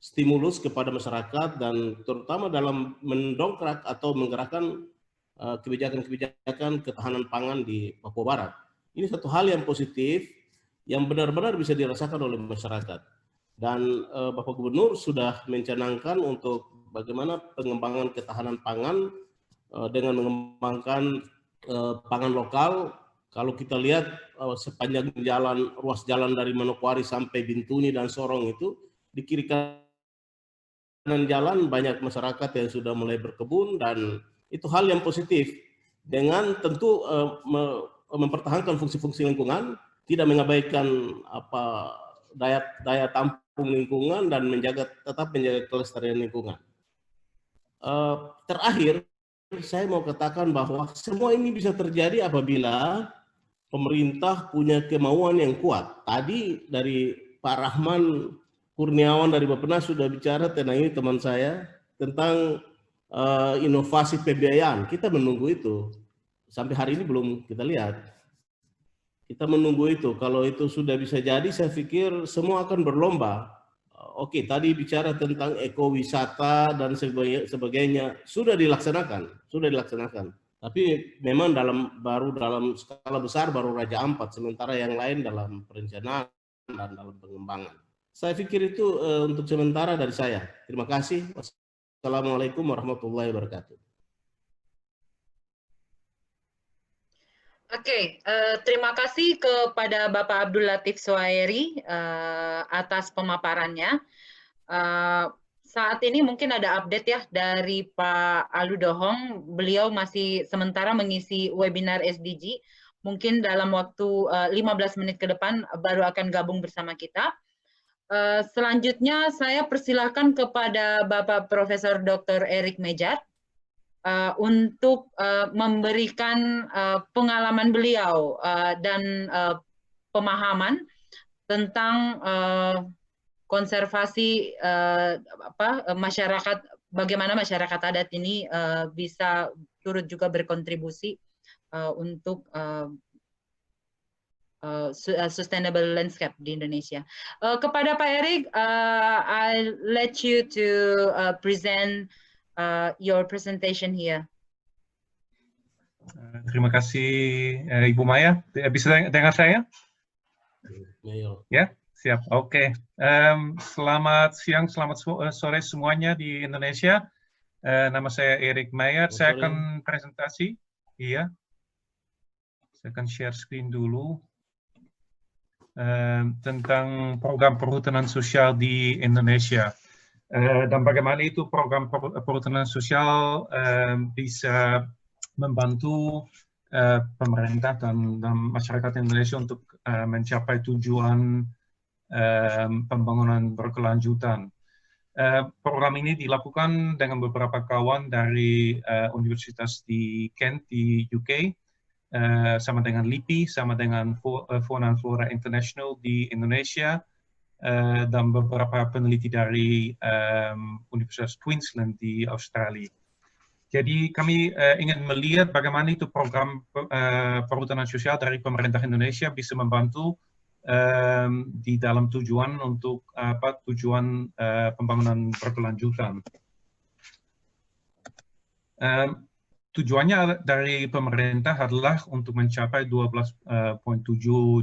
stimulus kepada masyarakat dan terutama dalam mendongkrak atau menggerakkan kebijakan-kebijakan ketahanan pangan di Papua Barat. Ini satu hal yang positif yang benar-benar bisa dirasakan oleh masyarakat. Dan Bapak Gubernur sudah mencanangkan untuk bagaimana pengembangan ketahanan pangan dengan mengembangkan pangan lokal. Kalau kita lihat sepanjang ruas jalan dari Manokwari sampai Bintuni dan Sorong itu, di kiri kanan jalan banyak masyarakat yang sudah mulai berkebun dan itu hal yang positif. Dengan tentu mempertahankan fungsi-fungsi lingkungan, tidak mengabaikan daya tampung lingkungan dan tetap menjaga kelestarian lingkungan. Terakhir, saya mau katakan bahwa semua ini bisa terjadi apabila pemerintah punya kemauan yang kuat. Tadi dari Pak Rahman Kurniawan dari Bappenas sudah bicara tentang ini, teman saya, tentang inovasi pembiayaan. Kita menunggu itu. Sampai hari ini belum kita lihat. Kita menunggu itu. Kalau itu sudah bisa jadi, saya pikir semua akan berlomba. Oke, tadi bicara tentang ekowisata dan sebagainya, sudah dilaksanakan. Tapi memang dalam skala besar baru Raja Ampat, sementara yang lain dalam perencanaan dan dalam pengembangan. Saya pikir itu untuk sementara dari saya. Terima kasih. Wassalamualaikum warahmatullahi wabarakatuh. Oke, terima kasih kepada Bapak Abdul Latif Sohairi atas pemaparannya. Saat ini mungkin ada update ya dari Pak Alu Dohong. Beliau masih sementara mengisi webinar SDG. Mungkin dalam waktu 15 menit ke depan baru akan gabung bersama kita. Selanjutnya saya persilahkan kepada Bapak Profesor Dr. Erik Mejar untuk memberikan pengalaman beliau dan pemahaman tentang konservasi masyarakat, bagaimana masyarakat adat ini bisa turut juga berkontribusi untuk sustainable landscape di Indonesia. Kepada Pak Erik, I'll let you to present your presentation here. Terima kasih Ibu Maya. Bisa dengar saya? Ya, siap. Oke. Selamat siang, selamat sore semuanya di Indonesia. Nama saya Erik Meyer. Saya akan presentasi. Iya. Saya akan share screen dulu. Tentang program perhutanan sosial di Indonesia. Dan bagaimana itu program perhutanan sosial bisa membantu pemerintah dan masyarakat Indonesia untuk mencapai tujuan pembangunan berkelanjutan. Program ini dilakukan dengan beberapa kawan dari Universitas di Kent di UK, sama dengan LIPI, sama dengan Fauna and Flora International di Indonesia, dan beberapa peneliti dari Universitas Queensland di Australia. Jadi kami ingin melihat bagaimana itu program perhutanan sosial dari pemerintah Indonesia bisa membantu di dalam tujuan untuk tujuan pembangunan berkelanjutan. Tujuannya dari pemerintah adalah untuk mencapai 12,7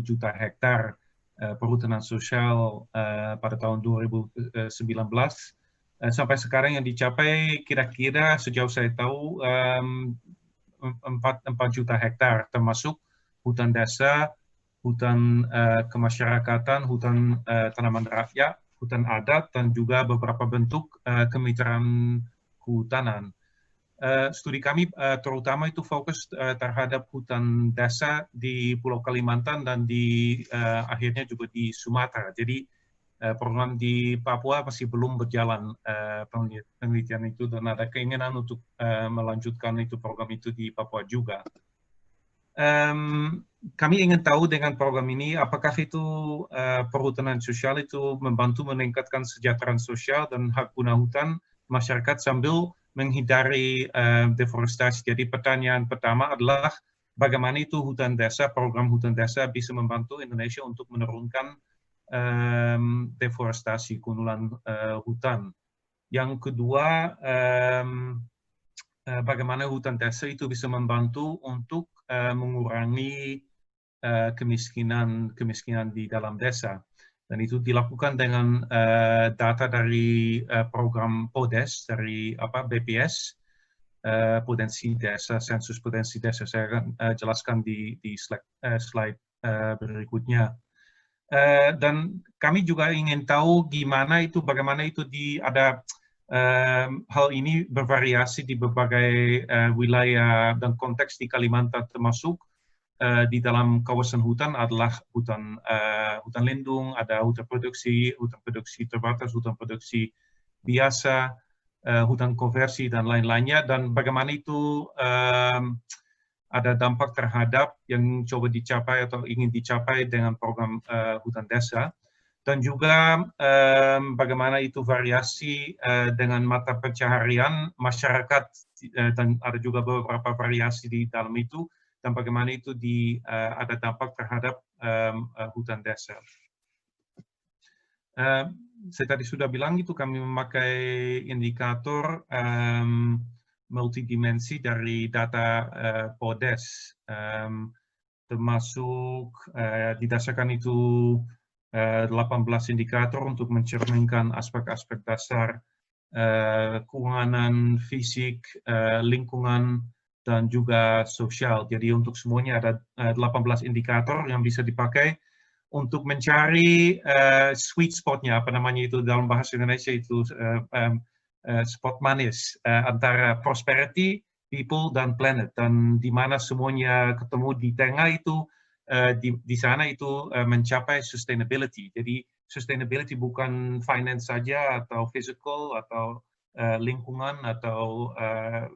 juta hektar perhutanan sosial pada tahun 2019. Sampai sekarang yang dicapai kira-kira sejauh saya tahu 4 juta hektar, termasuk hutan desa, hutan kemasyarakatan, hutan tanaman rakyat, hutan adat dan juga beberapa bentuk kemitraan kehutanan. Studi kami terutama itu fokus terhadap hutan desa di Pulau Kalimantan dan di akhirnya juga di Sumatera. Jadi program di Papua masih belum berjalan penelitian itu, dan ada keinginan untuk melanjutkan itu program itu di Papua juga. Kami ingin tahu dengan program ini apakah itu perhutanan sosial itu membantu meningkatkan kesejahteraan sosial dan hak guna hutan masyarakat sambil menghindari deforestasi. Jadi pertanyaan pertama adalah bagaimana itu hutan desa, program hutan desa bisa membantu Indonesia untuk menurunkan deforestasi, kundulan hutan. Yang kedua, bagaimana hutan desa itu bisa membantu untuk mengurangi kemiskinan di dalam desa. Dan itu dilakukan dengan data dari program PODES, dari BPS, potensi desa, sensus potensi desa. Saya akan jelaskan di slide berikutnya. Dan kami juga ingin tahu bagaimana itu ada hal ini bervariasi di berbagai wilayah dan konteks di Kalimantan, termasuk di dalam kawasan hutan adalah hutan lindung, ada hutan produksi terbatas, hutan produksi biasa, hutan konversi dan lain-lainnya, dan bagaimana itu ada dampak terhadap yang coba dicapai atau ingin dicapai dengan program hutan desa, dan juga bagaimana itu variasi dengan mata pencaharian masyarakat, dan ada juga beberapa variasi di dalam itu, dan bagaimana itu ada dampak terhadap hutan desa. Saya tadi sudah bilang itu kami memakai indikator multidimensi dari data PODES, termasuk didasarkan itu 18 indikator untuk mencerminkan aspek-aspek dasar keuangan, fisik, lingkungan, dan juga sosial. Jadi untuk semuanya ada 18 indikator yang bisa dipakai untuk mencari sweet spot-nya, apa namanya itu dalam bahasa Indonesia itu spot manis antara prosperity, people, dan planet, dan di mana semuanya ketemu di tengah itu, di sana itu mencapai sustainability. Jadi sustainability bukan finance saja atau physical atau lingkungan atau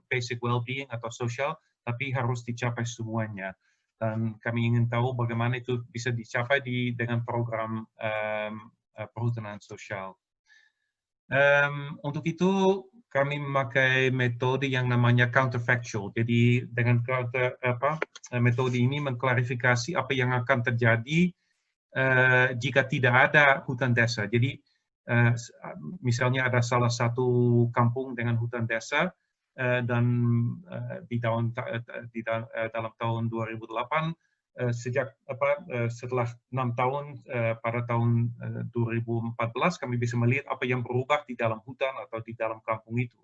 basic well-being atau social, tapi harus dicapai semuanya. Dan kami ingin tahu bagaimana itu bisa dicapai dengan program perhutanan sosial. Untuk itu kami memakai metode yang namanya counterfactual. Jadi dengan metode ini mengklarifikasi apa yang akan terjadi jika tidak ada hutan desa. Jadi misalnya ada salah satu kampung dengan hutan desa, dan dalam tahun 2008 setelah 6 tahun pada tahun 2014 kami bisa melihat apa yang berubah di dalam hutan atau di dalam kampung itu.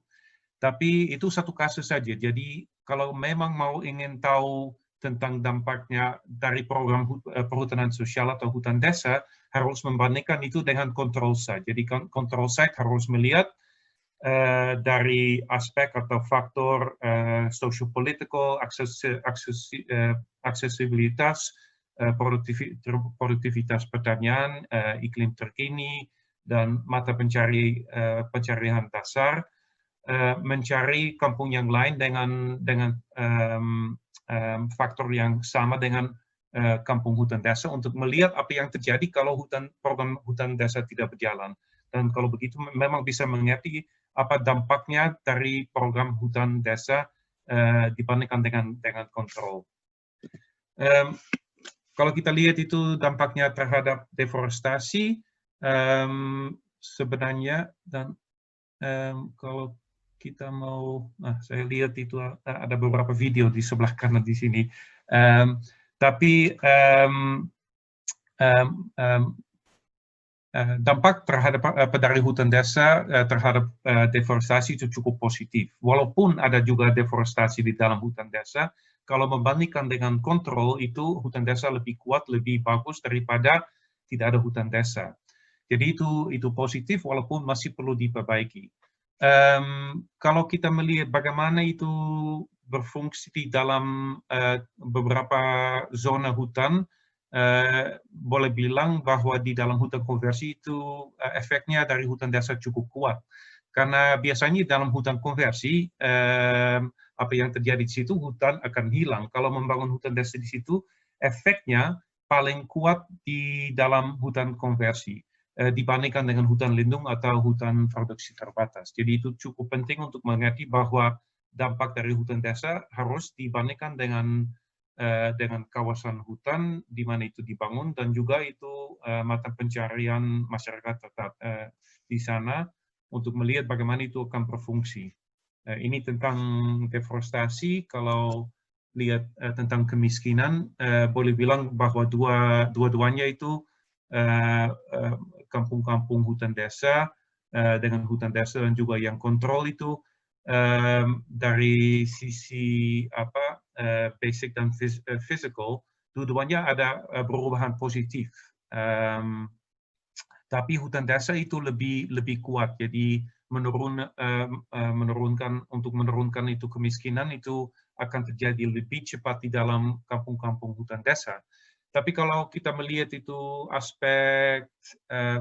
Tapi itu satu kasus saja. Jadi kalau memang ingin tahu tentang dampaknya dari program perhutanan sosial atau hutan desa, harus membandingkan itu dengan control site. Jadi control site harus melihat dari aspek atau faktor socio-political, aksesibilitas, produktivitas pertanian, iklim terkini, dan mata pencarian dasar, mencari kampung yang lain dengan faktor yang sama dengan kampung hutan desa untuk melihat apa yang terjadi kalau program hutan desa tidak berjalan. Dan kalau begitu memang bisa mengerti apa dampaknya dari program hutan desa dibandingkan dengan kontrol. Kalau kita lihat itu dampaknya terhadap deforestasi, sebenarnya, dan kalau kita mau, saya lihat itu ada beberapa video di sebelah kanan di sini. Tapi dampak terhadap dari hutan desa terhadap deforestasi itu cukup positif. Walaupun ada juga deforestasi di dalam hutan desa, kalau membandingkan dengan kontrol itu hutan desa lebih kuat, lebih bagus daripada tidak ada hutan desa. Jadi itu positif walaupun masih perlu diperbaiki. Kalau kita melihat bagaimana itu berfungsi di dalam beberapa zona hutan, boleh bilang bahwa di dalam hutan konversi itu efeknya dari hutan desa cukup kuat. Karena biasanya dalam hutan konversi, apa yang terjadi di situ, hutan akan hilang. Kalau membangun hutan desa di situ, efeknya paling kuat di dalam hutan konversi dibandingkan dengan hutan lindung atau hutan produksi terbatas. Jadi itu cukup penting untuk mengerti bahwa dampak dari hutan desa harus dibandingkan dengan kawasan hutan di mana itu dibangun, dan juga itu mata pencarian masyarakat tetap di sana untuk melihat bagaimana itu akan berfungsi. Ini tentang deforestasi. Kalau lihat tentang kemiskinan, boleh bilang bahwa dua-duanya itu kampung-kampung hutan desa dengan hutan desa dan juga yang kontrol itu dari sisi basic dan physical, dua-duanya ada perubahan positif. Tapi hutan desa itu lebih kuat, jadi menurunkan itu kemiskinan itu akan terjadi lebih cepat di dalam kampung-kampung hutan desa. Tapi kalau kita melihat itu aspek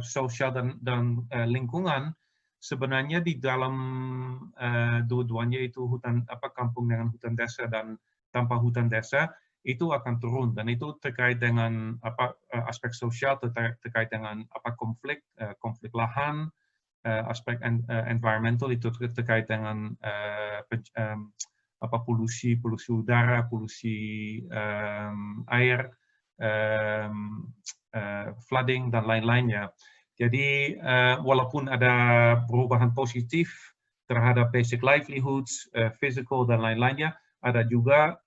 sosial dan lingkungan, sebenarnya di dalam dua-duanya itu kampung dengan hutan desa dan tanpa hutan desa itu akan turun, dan itu terkait dengan aspek sosial, terkait dengan konflik lahan, aspek environmental itu terkait dengan polusi udara, polusi air, flooding dan lain-lainnya. Jadi walaupun ada perubahan positif terhadap basic livelihoods, physical dan lain-lainnya, ada juga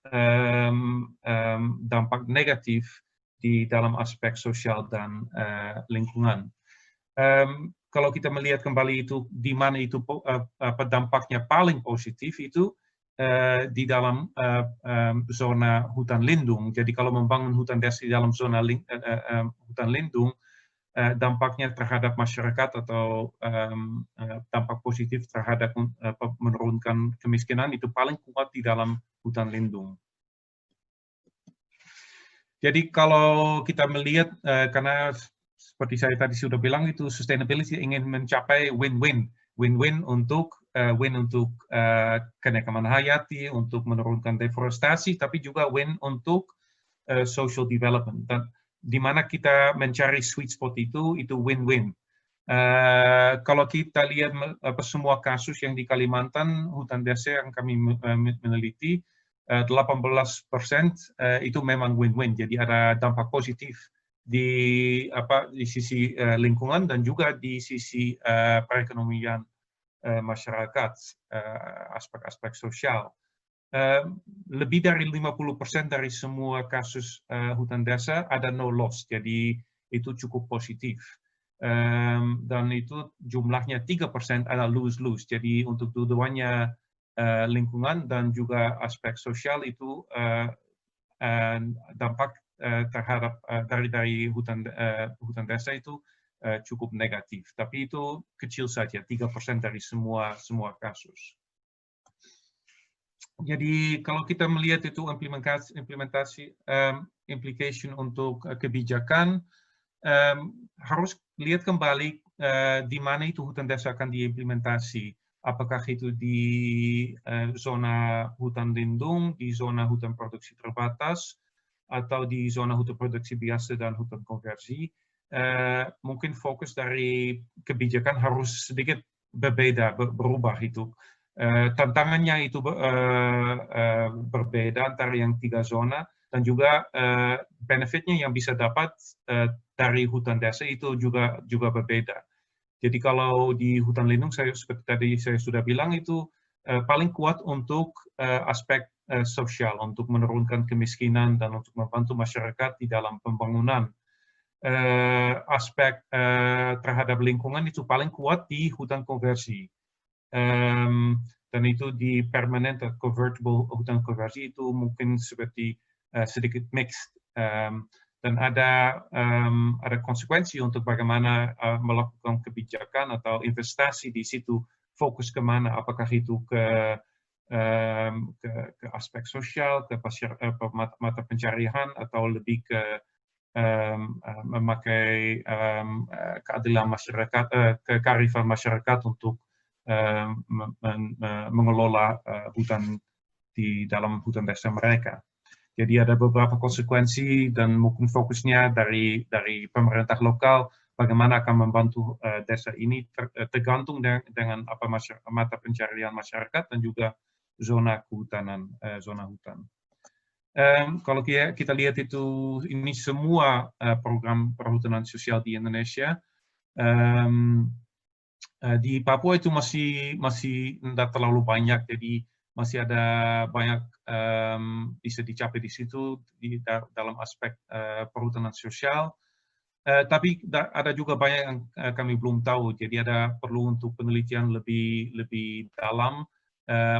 dampak negatif di dalam aspek sosial dan lingkungan. Kalau kita melihat kembali itu di mana itu dampaknya paling positif itu di dalam zona hutan lindung. Jadi kalau membangun hutan desa di dalam zona hutan lindung, dampaknya terhadap masyarakat atau dampak positif terhadap menurunkan kemiskinan itu paling kuat di dalam hutan lindung. Jadi kalau kita melihat, karena seperti saya tadi sudah bilang, itu sustainability ingin mencapai win-win untuk keanekaragaman hayati, untuk menurunkan deforestasi, tapi juga win untuk social development. Dan di mana kita mencari sweet spot itu win-win. Kalau kita lihat semua kasus yang di Kalimantan, hutan desa yang kami meneliti, 18% itu memang win-win. Jadi ada dampak positif di sisi lingkungan dan juga di sisi perekonomian masyarakat, aspek-aspek sosial. Lebih dari 50% dari semua kasus hutan desa ada no loss, jadi itu cukup positif. Dan itu jumlahnya 3% ada lose-lose, jadi untuk dua-duanya lingkungan dan juga aspek sosial itu dampak terhadap dari hutan desa itu cukup negatif. Tapi itu kecil saja, 3% dari semua kasus. Jadi kalau kita melihat itu implementasi implication untuk kebijakan, harus lihat kembali di mana itu hutan desa akan diimplementasi. Apakah itu di zona hutan lindung, di zona hutan produksi terbatas, atau di zona hutan produksi biasa dan hutan konversi. Mungkin fokus dari kebijakan harus sedikit berbeda, berubah itu. Tantangannya itu berbeda antara yang 3 zona, dan juga benefitnya yang bisa dapat dari hutan desa itu juga berbeda. Jadi kalau di hutan lindung, seperti tadi saya sudah bilang, itu paling kuat untuk aspek sosial, untuk menurunkan kemiskinan dan untuk membantu masyarakat di dalam pembangunan. Aspek terhadap lingkungan itu paling kuat di hutan konversi. Dan itu di permanent convertible hutan konversi itu mungkin seperti sedikit mixed. dan ada konsekuensi untuk bagaimana melakukan kebijakan atau investasi di situ, fokus kemana, apakah itu ke aspek sosial, ke mata pencarian, atau lebih ke memakai keadilan masyarakat, kearifan masyarakat untuk mengelola hutan di dalam hutan desa mereka. Jadi ada beberapa konsekuensi dan mungkin fokusnya dari pemerintah lokal bagaimana akan membantu desa ini tergantung dengan apa mata pencarian masyarakat dan juga zona kehutanan, zona hutan. Kalau kita lihat ini semua program perhutanan sosial di Indonesia, di Papua itu masih tidak terlalu banyak, jadi masih ada banyak bisa dicapai di situ dalam aspek perhutanan sosial. Tapi ada juga banyak yang kami belum tahu, jadi ada perlu untuk penelitian lebih dalam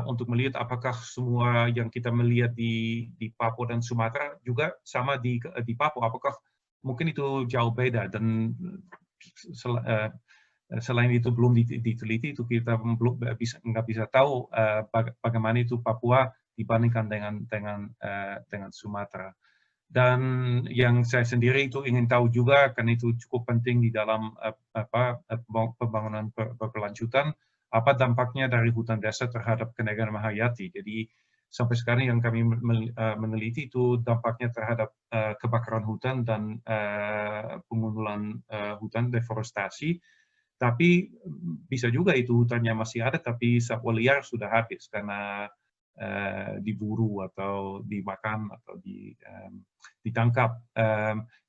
untuk melihat apakah semua yang kita melihat di Papua dan Sumatera juga sama di Papua, apakah mungkin itu jauh beda, dan selain itu belum diteliti, itu kita nggak bisa tahu bagaimana itu Papua dibandingkan dengan Sumatera. Dan yang saya sendiri itu ingin tahu juga, karena itu cukup penting di dalam pembangunan berkelanjutan, apa dampaknya dari hutan desa terhadap keanekaragaman hayati. Jadi sampai sekarang yang kami meneliti itu dampaknya terhadap kebakaran hutan dan pengundulan hutan, deforestasi. Tapi bisa juga itu hutannya masih ada, tapi satwa liar sudah habis karena diburu atau dimakan atau ditangkap.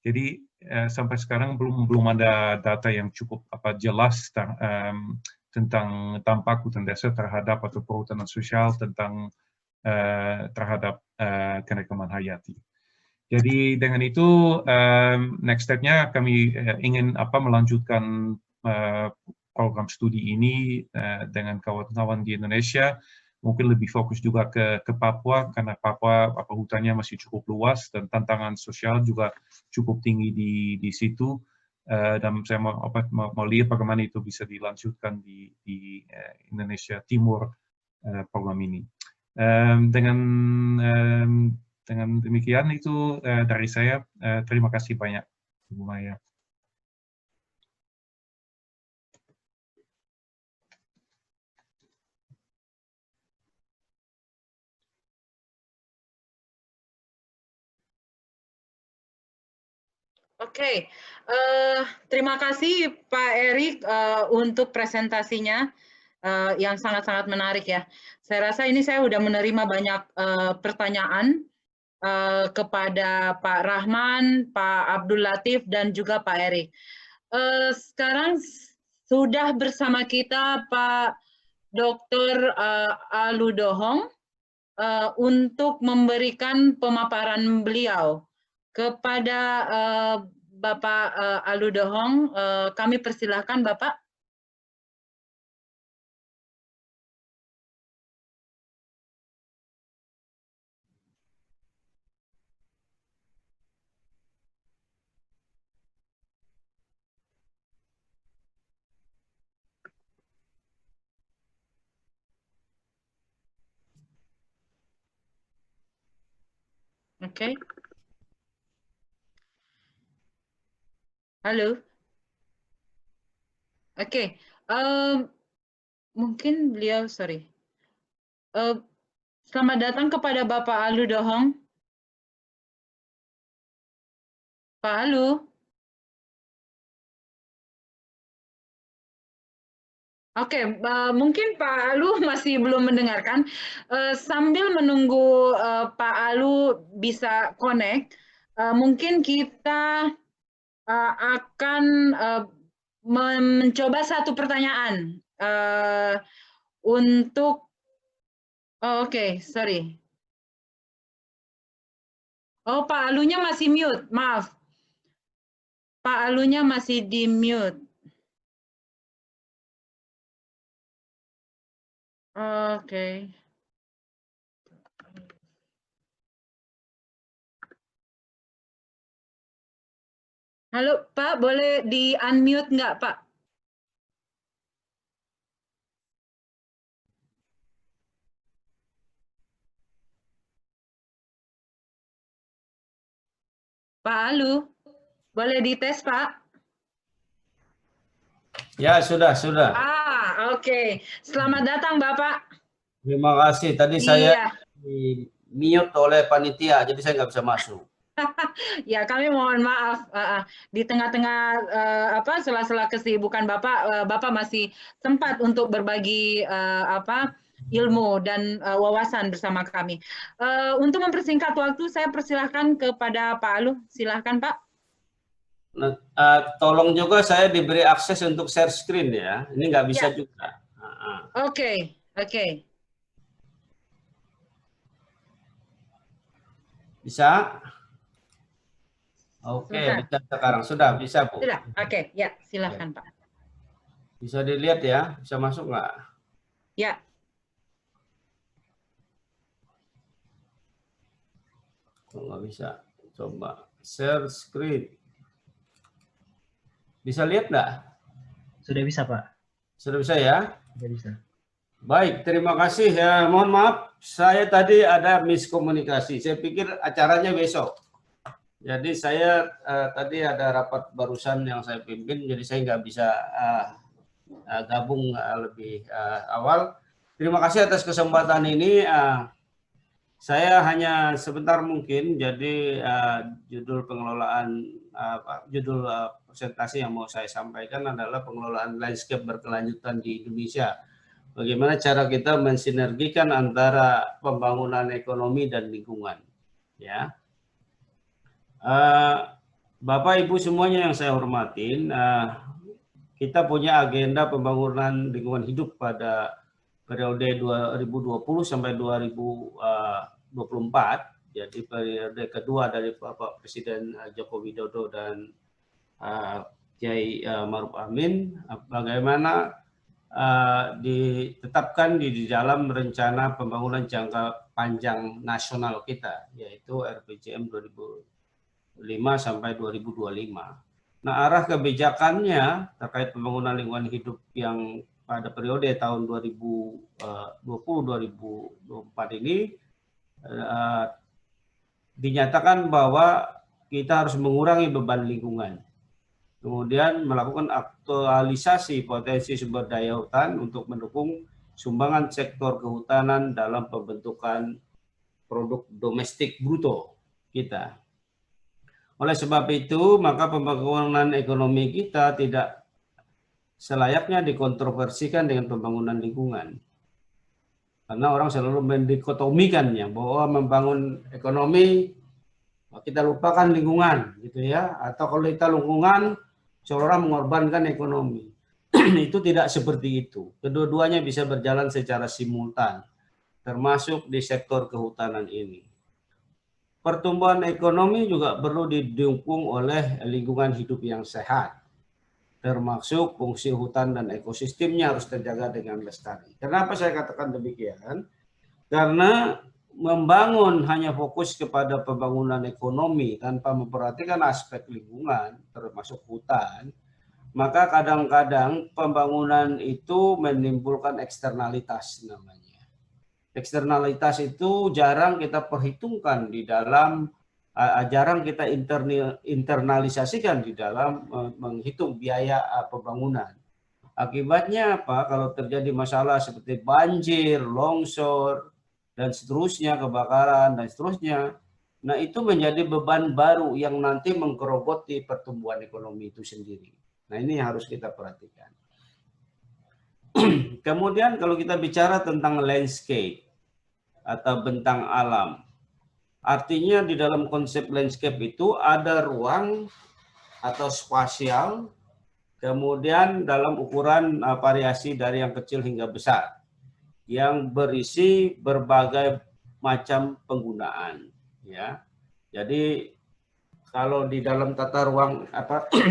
Jadi sampai sekarang belum ada data yang cukup jelas tentang dampak hutan desa terhadap atau perhutanan sosial terhadap keanekaragaman hayati. Jadi dengan itu next step-nya kami ingin melanjutkan program studi ini dengan kawan-kawan di Indonesia, mungkin lebih fokus juga ke Papua, karena Papua hutannya masih cukup luas dan tantangan sosial juga cukup tinggi di situ. Dan saya mau lihat bagaimana itu bisa dilanjutkan di Indonesia Timur program ini. Dengan demikian itu dari saya. Terima kasih banyak, Bu Maya. Oke, terima kasih Pak Erik untuk presentasinya yang sangat-sangat menarik ya. Saya rasa ini saya sudah menerima banyak pertanyaan kepada Pak Rahman, Pak Abdul Latif, dan juga Pak Erik. Sekarang sudah bersama kita Pak Dr. Aludohong untuk memberikan pemaparan beliau. Kepada Bapak Aludohong, kami persilahkan Bapak. Oke. Halo. Oke. Mungkin beliau, sorry. Selamat datang kepada Bapak Aludohong. Pak Alu. Oke, mungkin Pak Alu masih belum mendengarkan. Sambil menunggu Pak Alu bisa connect, mungkin kita akan mencoba satu pertanyaan untuk, oke, sorry. Oh, Pak Alunya masih mute, maaf. Pak Alunya masih di mute. Oke. Halo Pak, boleh di-unmute nggak Pak? Pak Alu, boleh dites Pak? Ya, sudah. Oke. Selamat datang Bapak. Terima kasih. Tadi saya Iya. di mute oleh panitia, jadi saya nggak bisa masuk. Ya, kami mohon maaf di tengah-tengah sela-sela kesibukan Bapak, Bapak masih sempat untuk berbagi ilmu dan wawasan bersama kami. Untuk mempersingkat waktu, saya persilahkan kepada Pak Alu. Silahkan Pak. Nah, tolong juga saya diberi akses untuk share screen ya. Ini nggak bisa juga. Oke. Bisa? Oke, bisa sekarang. Sudah, bisa Bu. Sudah, oke. Ya, silahkan Pak. Bisa dilihat ya? Bisa masuk nggak? Ya. Kalau nggak bisa, coba share screen. Bisa lihat nggak? Sudah bisa, Pak. Sudah bisa ya? Sudah bisa. Baik, terima kasih. Ya, mohon maaf, saya tadi ada miskomunikasi. Saya pikir acaranya besok. Jadi saya tadi ada rapat barusan yang saya pimpin, jadi saya nggak bisa gabung lebih awal. Terima kasih atas kesempatan ini. Saya hanya sebentar mungkin, jadi judul pengelolaan, judul presentasi yang mau saya sampaikan adalah pengelolaan landscape berkelanjutan di Indonesia. Bagaimana cara kita mensinergikan antara pembangunan ekonomi dan lingkungan, ya. Bapak Ibu semuanya yang saya hormatin, kita punya agenda pembangunan lingkungan hidup pada periode 2020 sampai 2024, jadi periode kedua dari Bapak Presiden Joko Widodo dan Kiai Maruf Amin, bagaimana ditetapkan di dalam rencana pembangunan jangka panjang nasional kita, yaitu RPJM 2005 sampai 2025. Nah, arah kebijakannya terkait pembangunan lingkungan hidup yang pada periode tahun 2020-2024 ini dinyatakan bahwa kita harus mengurangi beban lingkungan. Kemudian melakukan aktualisasi potensi sumber daya hutan untuk mendukung sumbangan sektor kehutanan dalam pembentukan produk domestik bruto kita. Oleh sebab itu, maka pembangunan ekonomi kita tidak selayaknya dikontroversikan dengan pembangunan lingkungan. Karena orang selalu mendikotomikannya bahwa membangun ekonomi kita lupakan lingkungan, gitu ya. Atau kalau kita lingkungan seolah mengorbankan ekonomi. Itu tidak seperti itu. Kedua-duanya bisa berjalan secara simultan, termasuk di sektor kehutanan ini. Pertumbuhan ekonomi juga perlu didukung oleh lingkungan hidup yang sehat, termasuk fungsi hutan dan ekosistemnya harus terjaga dengan lestari. Kenapa saya katakan demikian? Karena membangun hanya fokus kepada pembangunan ekonomi tanpa memperhatikan aspek lingkungan, termasuk hutan, maka kadang-kadang pembangunan itu menimbulkan eksternalitas namanya. Eksternalitas itu jarang kita perhitungkan di dalam, jarang kita internalisasikan di dalam menghitung biaya pembangunan. Akibatnya apa? Kalau terjadi masalah seperti banjir, longsor, dan seterusnya, kebakaran, dan seterusnya, nah itu menjadi beban baru yang nanti menggerogoti pertumbuhan ekonomi itu sendiri. Nah ini yang harus kita perhatikan. Kemudian kalau kita bicara tentang landscape atau bentang alam, artinya di dalam konsep landscape itu ada ruang atau spasial, kemudian dalam ukuran variasi dari yang kecil hingga besar, yang berisi berbagai macam penggunaan, ya. Jadi kalau di dalam tata ruang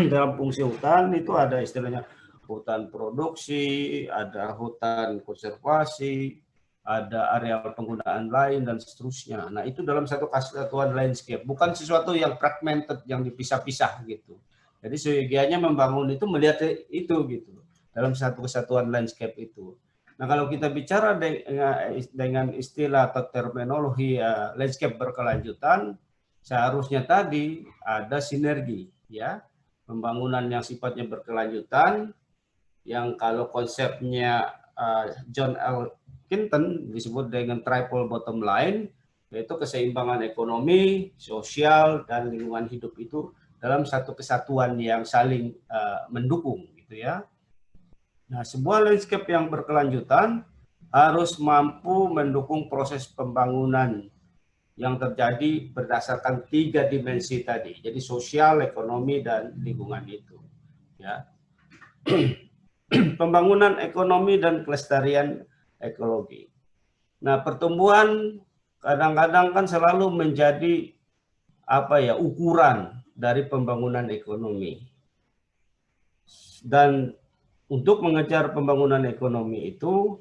dalam fungsi hutan itu ada istilahnya hutan produksi, ada hutan konservasi, ada areal penggunaan lain dan seterusnya. Nah, itu dalam satu kesatuan landscape, bukan sesuatu yang fragmented yang dipisah-pisah gitu. Jadi seyogianya membangun itu melihat itu gitu dalam satu kesatuan landscape itu. Nah, kalau kita bicara dengan istilah atau terminologi landscape berkelanjutan, seharusnya tadi ada sinergi, ya, pembangunan yang sifatnya berkelanjutan, yang kalau konsepnya John L. Hinton disebut dengan triple bottom line, yaitu keseimbangan ekonomi, sosial, dan lingkungan hidup itu dalam satu kesatuan yang saling mendukung, gitu ya. Nah, sebuah landscape yang berkelanjutan harus mampu mendukung proses pembangunan yang terjadi berdasarkan 3 dimensi tadi. Jadi sosial, ekonomi, dan lingkungan itu. Ya. Pembangunan ekonomi dan kelestarian ekologi. Nah, pertumbuhan kadang-kadang kan selalu menjadi ukuran dari pembangunan ekonomi. Dan untuk mengejar pembangunan ekonomi itu,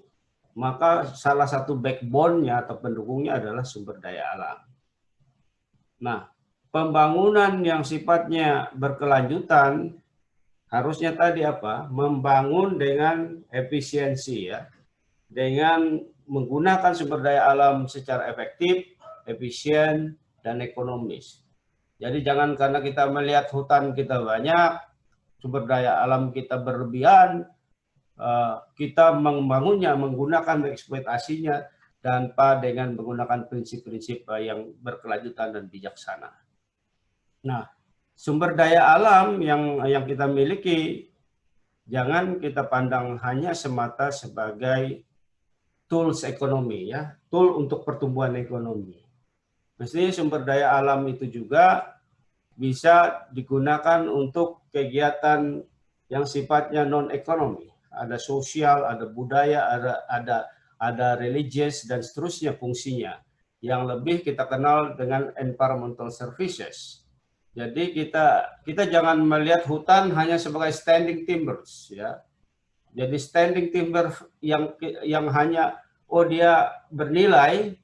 maka salah satu backbone-nya atau pendukungnya adalah sumber daya alam. Nah, pembangunan yang sifatnya berkelanjutan harusnya tadi membangun dengan efisiensi, ya, dengan menggunakan sumber daya alam secara efektif, efisien, dan ekonomis. Jadi jangan karena kita melihat hutan kita banyak, sumber daya alam kita berlebihan, kita membangunnya, menggunakan eksploitasinya tanpa dengan menggunakan prinsip-prinsip yang berkelanjutan dan bijaksana. Nah, sumber daya alam yang kita miliki jangan kita pandang hanya semata sebagai tools ekonomi, ya, tool untuk pertumbuhan ekonomi. Mestinya sumber daya alam itu juga bisa digunakan untuk kegiatan yang sifatnya non-ekonomi. Ada sosial, ada budaya, ada religious, dan seterusnya fungsinya. Yang lebih kita kenal dengan environmental services. Jadi kita jangan melihat hutan hanya sebagai standing timbers, ya. Jadi standing timber yang hanya dia bernilai,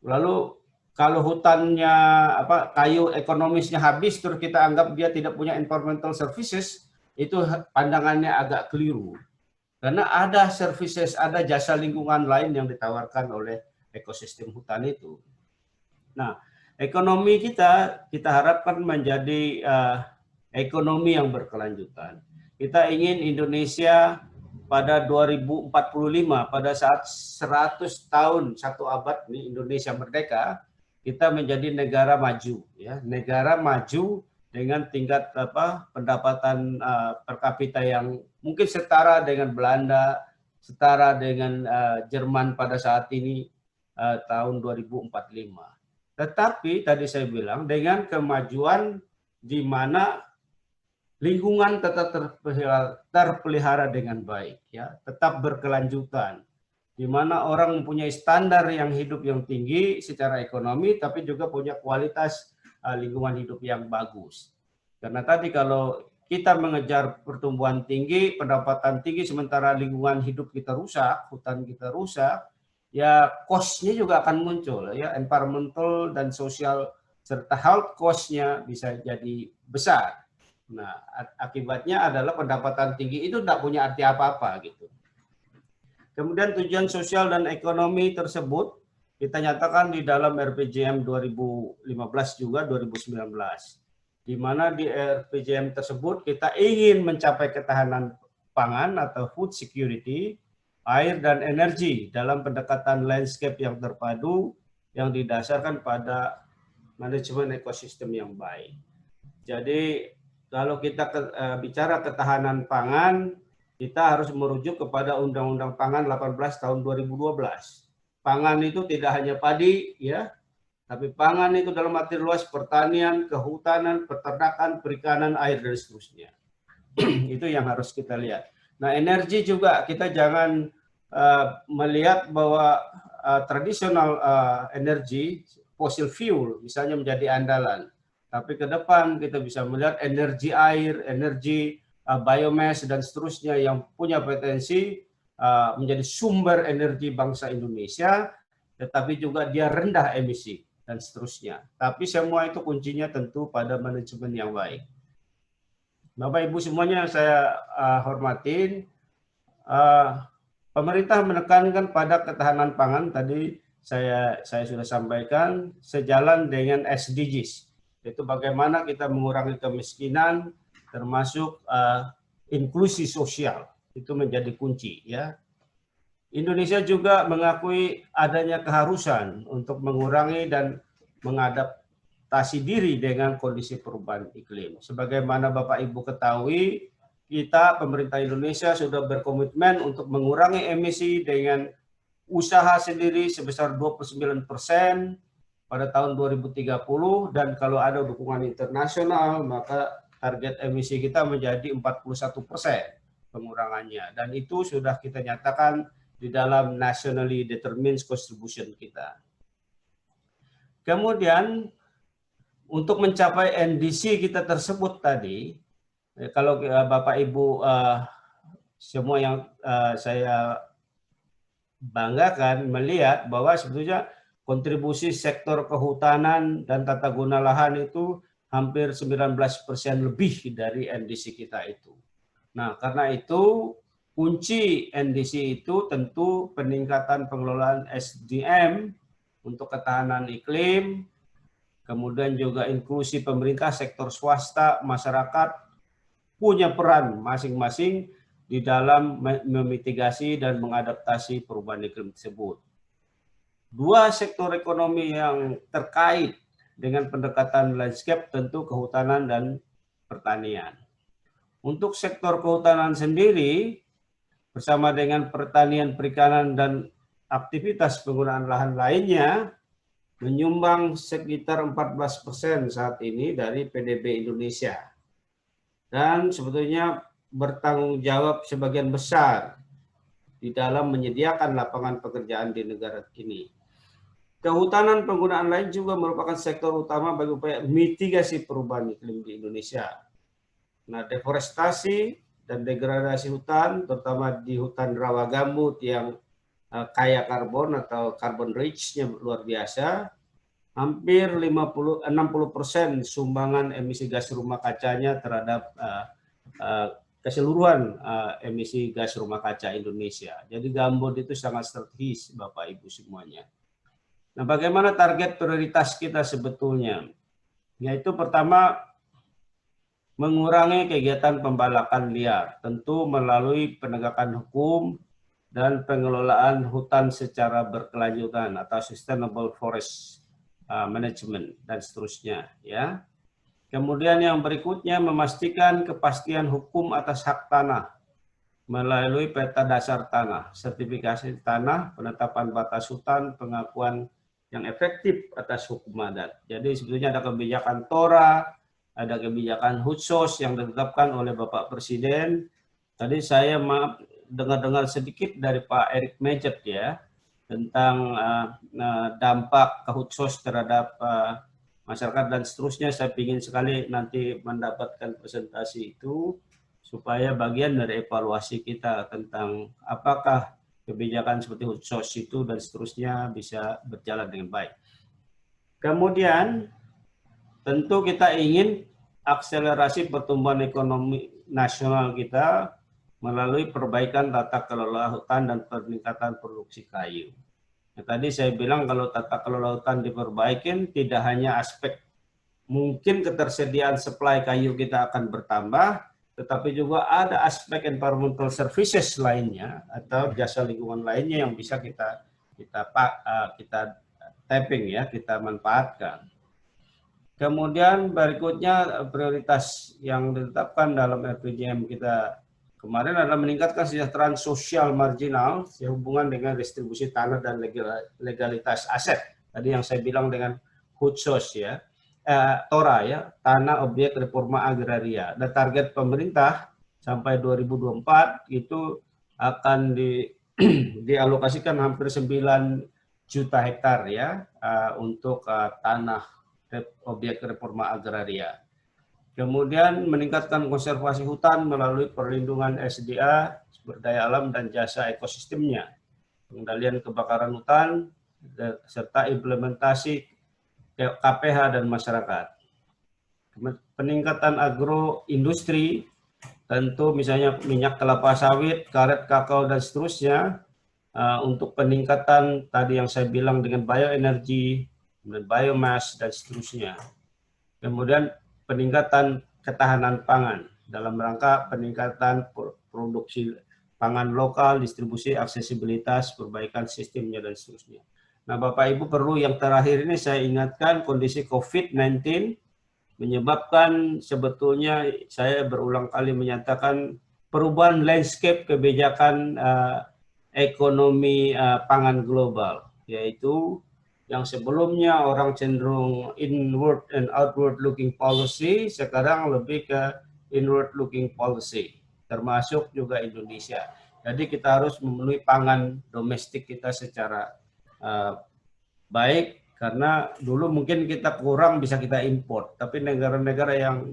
lalu kalau hutannya kayu ekonomisnya habis terus kita anggap dia tidak punya environmental services, itu pandangannya agak keliru. Karena ada services, ada jasa lingkungan lain yang ditawarkan oleh ekosistem hutan itu. Nah, ekonomi kita harapkan menjadi ekonomi yang berkelanjutan. Kita ingin Indonesia pada 2045, pada saat 100 tahun, 1 abad nih Indonesia merdeka, kita menjadi negara maju, ya, negara maju dengan tingkat pendapatan per kapita yang mungkin setara dengan Belanda, setara dengan Jerman pada saat ini tahun 2045. Tetapi tadi saya bilang dengan kemajuan di mana lingkungan tetap terpelihara dengan baik, ya, tetap berkelanjutan, di mana orang mempunyai standar yang hidup yang tinggi secara ekonomi, tapi juga punya kualitas lingkungan hidup yang bagus. Karena tadi kalau kita mengejar pertumbuhan tinggi, pendapatan tinggi, sementara lingkungan hidup kita rusak, hutan kita rusak, ya cost-nya juga akan muncul, ya, environmental dan sosial serta health cost-nya bisa jadi besar. Nah, akibatnya adalah pendapatan tinggi itu tidak punya arti apa-apa gitu. Kemudian tujuan sosial dan ekonomi tersebut kita nyatakan di dalam RPJM 2015 juga 2019. Di mana di RPJM tersebut kita ingin mencapai ketahanan pangan atau food security, air dan energi dalam pendekatan landscape yang terpadu yang didasarkan pada manajemen ekosistem yang baik. Jadi kalau kita bicara ketahanan pangan, kita harus merujuk kepada Undang-Undang Pangan 18 tahun 2012. Pangan itu tidak hanya padi, ya, tapi pangan itu dalam arti luas pertanian, kehutanan, peternakan, perikanan, air, dan seterusnya. Itu yang harus kita lihat. Nah, energi juga kita jangan melihat bahwa tradisional energi, fossil fuel misalnya menjadi andalan. Tapi ke depan kita bisa melihat energi air, energi biomass dan seterusnya yang punya potensi menjadi sumber energi bangsa Indonesia, tetapi juga dia rendah emisi dan seterusnya. Tapi semua itu kuncinya tentu pada manajemen yang baik. Bapak Ibu semuanya saya hormatin, pemerintah menekankan pada ketahanan pangan tadi saya sudah sampaikan sejalan dengan SDGs, yaitu bagaimana kita mengurangi kemiskinan termasuk inklusi sosial, itu menjadi kunci ya. Indonesia juga mengakui adanya keharusan untuk mengurangi dan mengadaptasi diri dengan kondisi perubahan iklim. Sebagaimana Bapak Ibu ketahui, kita pemerintah Indonesia sudah berkomitmen untuk mengurangi emisi dengan usaha sendiri sebesar 29% pada tahun 2030, dan kalau ada dukungan internasional maka target emisi kita menjadi 41% pengurangannya, dan itu sudah kita nyatakan di dalam nationally determined contribution kita. Kemudian untuk mencapai NDC kita tersebut tadi, kalau Bapak Ibu semua yang saya banggakan melihat bahwa sebetulnya kontribusi sektor kehutanan dan tata guna lahan itu hampir 19% lebih dari NDC kita itu. Nah, karena itu kunci NDC itu tentu peningkatan pengelolaan SDM untuk ketahanan iklim, kemudian juga inklusi pemerintah, sektor swasta, masyarakat punya peran masing-masing di dalam memitigasi dan mengadaptasi perubahan iklim tersebut. Dua sektor ekonomi yang terkait dengan pendekatan landscape tentu kehutanan dan pertanian. Untuk sektor kehutanan sendiri, bersama dengan pertanian, perikanan, dan aktivitas penggunaan lahan lainnya, menyumbang sekitar 14% saat ini dari PDB Indonesia. Dan sebetulnya bertanggung jawab sebagian besar di dalam menyediakan lapangan pekerjaan di negara ini. Kehutanan penggunaan lain juga merupakan sektor utama bagi upaya mitigasi perubahan iklim di Indonesia. Nah, deforestasi dan degradasi hutan, terutama di hutan rawa gambut yang kaya karbon atau carbon rich-nya luar biasa, hampir 60% sumbangan emisi gas rumah kacanya terhadap keseluruhan emisi gas rumah kaca Indonesia. Jadi gambut itu sangat strategis, Bapak Ibu semuanya. Nah, bagaimana target prioritas kita sebetulnya? Yaitu pertama, mengurangi kegiatan pembalakan liar, tentu melalui penegakan hukum dan pengelolaan hutan secara berkelanjutan atau sustainable forest management dan seterusnya ya. Kemudian yang berikutnya memastikan kepastian hukum atas hak tanah melalui peta dasar tanah, sertifikasi tanah, penetapan batas hutan, pengakuan yang efektif atas hukum adat. Jadi sebetulnya ada kebijakan TORA, ada kebijakan Hutsos yang ditetapkan oleh Bapak Presiden. Tadi saya dengar sedikit dari Pak Erick Mejet ya, tentang dampak Hutsos terhadap masyarakat dan seterusnya. Saya ingin sekali nanti mendapatkan presentasi itu, supaya bagian dari evaluasi kita tentang apakah kebijakan seperti Hutsos itu dan seterusnya bisa berjalan dengan baik. Kemudian tentu kita ingin akselerasi pertumbuhan ekonomi nasional kita melalui perbaikan tata kelola hutan dan peningkatan produksi kayu. Nah, tadi saya bilang kalau tata kelola hutan diperbaiki, tidak hanya aspek mungkin ketersediaan supply kayu kita akan bertambah, tetapi juga ada aspek environmental services lainnya atau jasa lingkungan lainnya yang bisa kita tapping ya, kita manfaatkan. Kemudian berikutnya prioritas yang ditetapkan dalam RPJM kita kemarin adalah meningkatkan kesejahteraan sosial marginal sehubungan dengan distribusi tanah dan legalitas aset. Tadi yang saya bilang dengan Hutsos ya, TORA ya, tanah objek reforma agraria. Dan target pemerintah sampai 2024 itu akan dialokasikan hampir 9 juta hektar ya untuk tanah objek reforma agraria. Kemudian meningkatkan konservasi hutan melalui perlindungan SDA, sumber daya alam dan jasa ekosistemnya, pengendalian kebakaran hutan, serta implementasi KPH dan masyarakat. Peningkatan agroindustri, tentu misalnya minyak kelapa sawit, karet, kakao, dan seterusnya. Untuk peningkatan tadi yang saya bilang dengan bioenergi, biomass, dan seterusnya. Kemudian peningkatan ketahanan pangan dalam rangka peningkatan produksi pangan lokal, distribusi, aksesibilitas, perbaikan sistemnya, dan seterusnya. Nah, Bapak Ibu perlu yang terakhir ini saya ingatkan kondisi COVID-19 menyebabkan sebetulnya saya berulang kali menyatakan perubahan landscape kebijakan ekonomi pangan global, yaitu yang sebelumnya orang cenderung inward and outward looking policy, sekarang lebih ke inward looking policy, termasuk juga Indonesia. Jadi kita harus memenuhi pangan domestik kita secara baik, karena dulu mungkin kita kurang bisa kita import, tapi negara-negara yang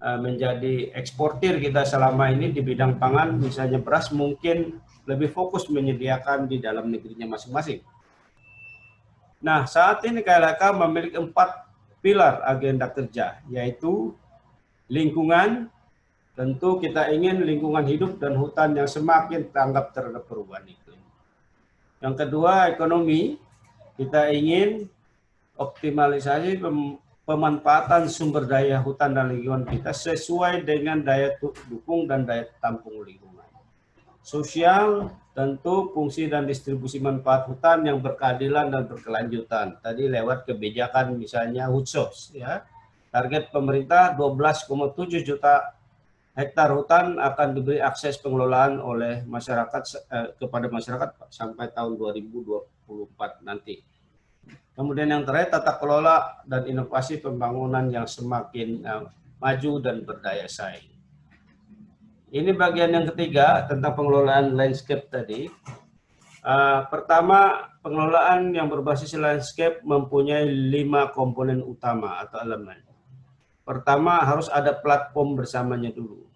menjadi eksportir kita selama ini di bidang pangan, misalnya beras, mungkin lebih fokus menyediakan di dalam negerinya masing-masing. Nah, saat ini KLHK memiliki 4 pilar agenda kerja, yaitu lingkungan. Tentu kita ingin lingkungan hidup dan hutan yang semakin tanggap terhadap perubahan iklim. Yang kedua, ekonomi. Kita ingin optimalisasi pemanfaatan sumber daya hutan dan lingkungan kita sesuai dengan daya dukung dan daya tampung lingkungan. Sosial, tentu fungsi dan distribusi manfaat hutan yang berkeadilan dan berkelanjutan. Tadi lewat kebijakan misalnya Hutsos, ya. Target pemerintah 12,7 juta hektar hutan akan diberi akses pengelolaan oleh masyarakat kepada masyarakat sampai tahun 2024 nanti. Kemudian yang terakhir, tata kelola dan inovasi pembangunan yang semakin maju dan berdaya saing. Ini bagian yang ketiga tentang pengelolaan landscape tadi. Pertama, pengelolaan yang berbasis landscape mempunyai 5 komponen utama atau elemen. Pertama, harus ada platform bersamanya dulu.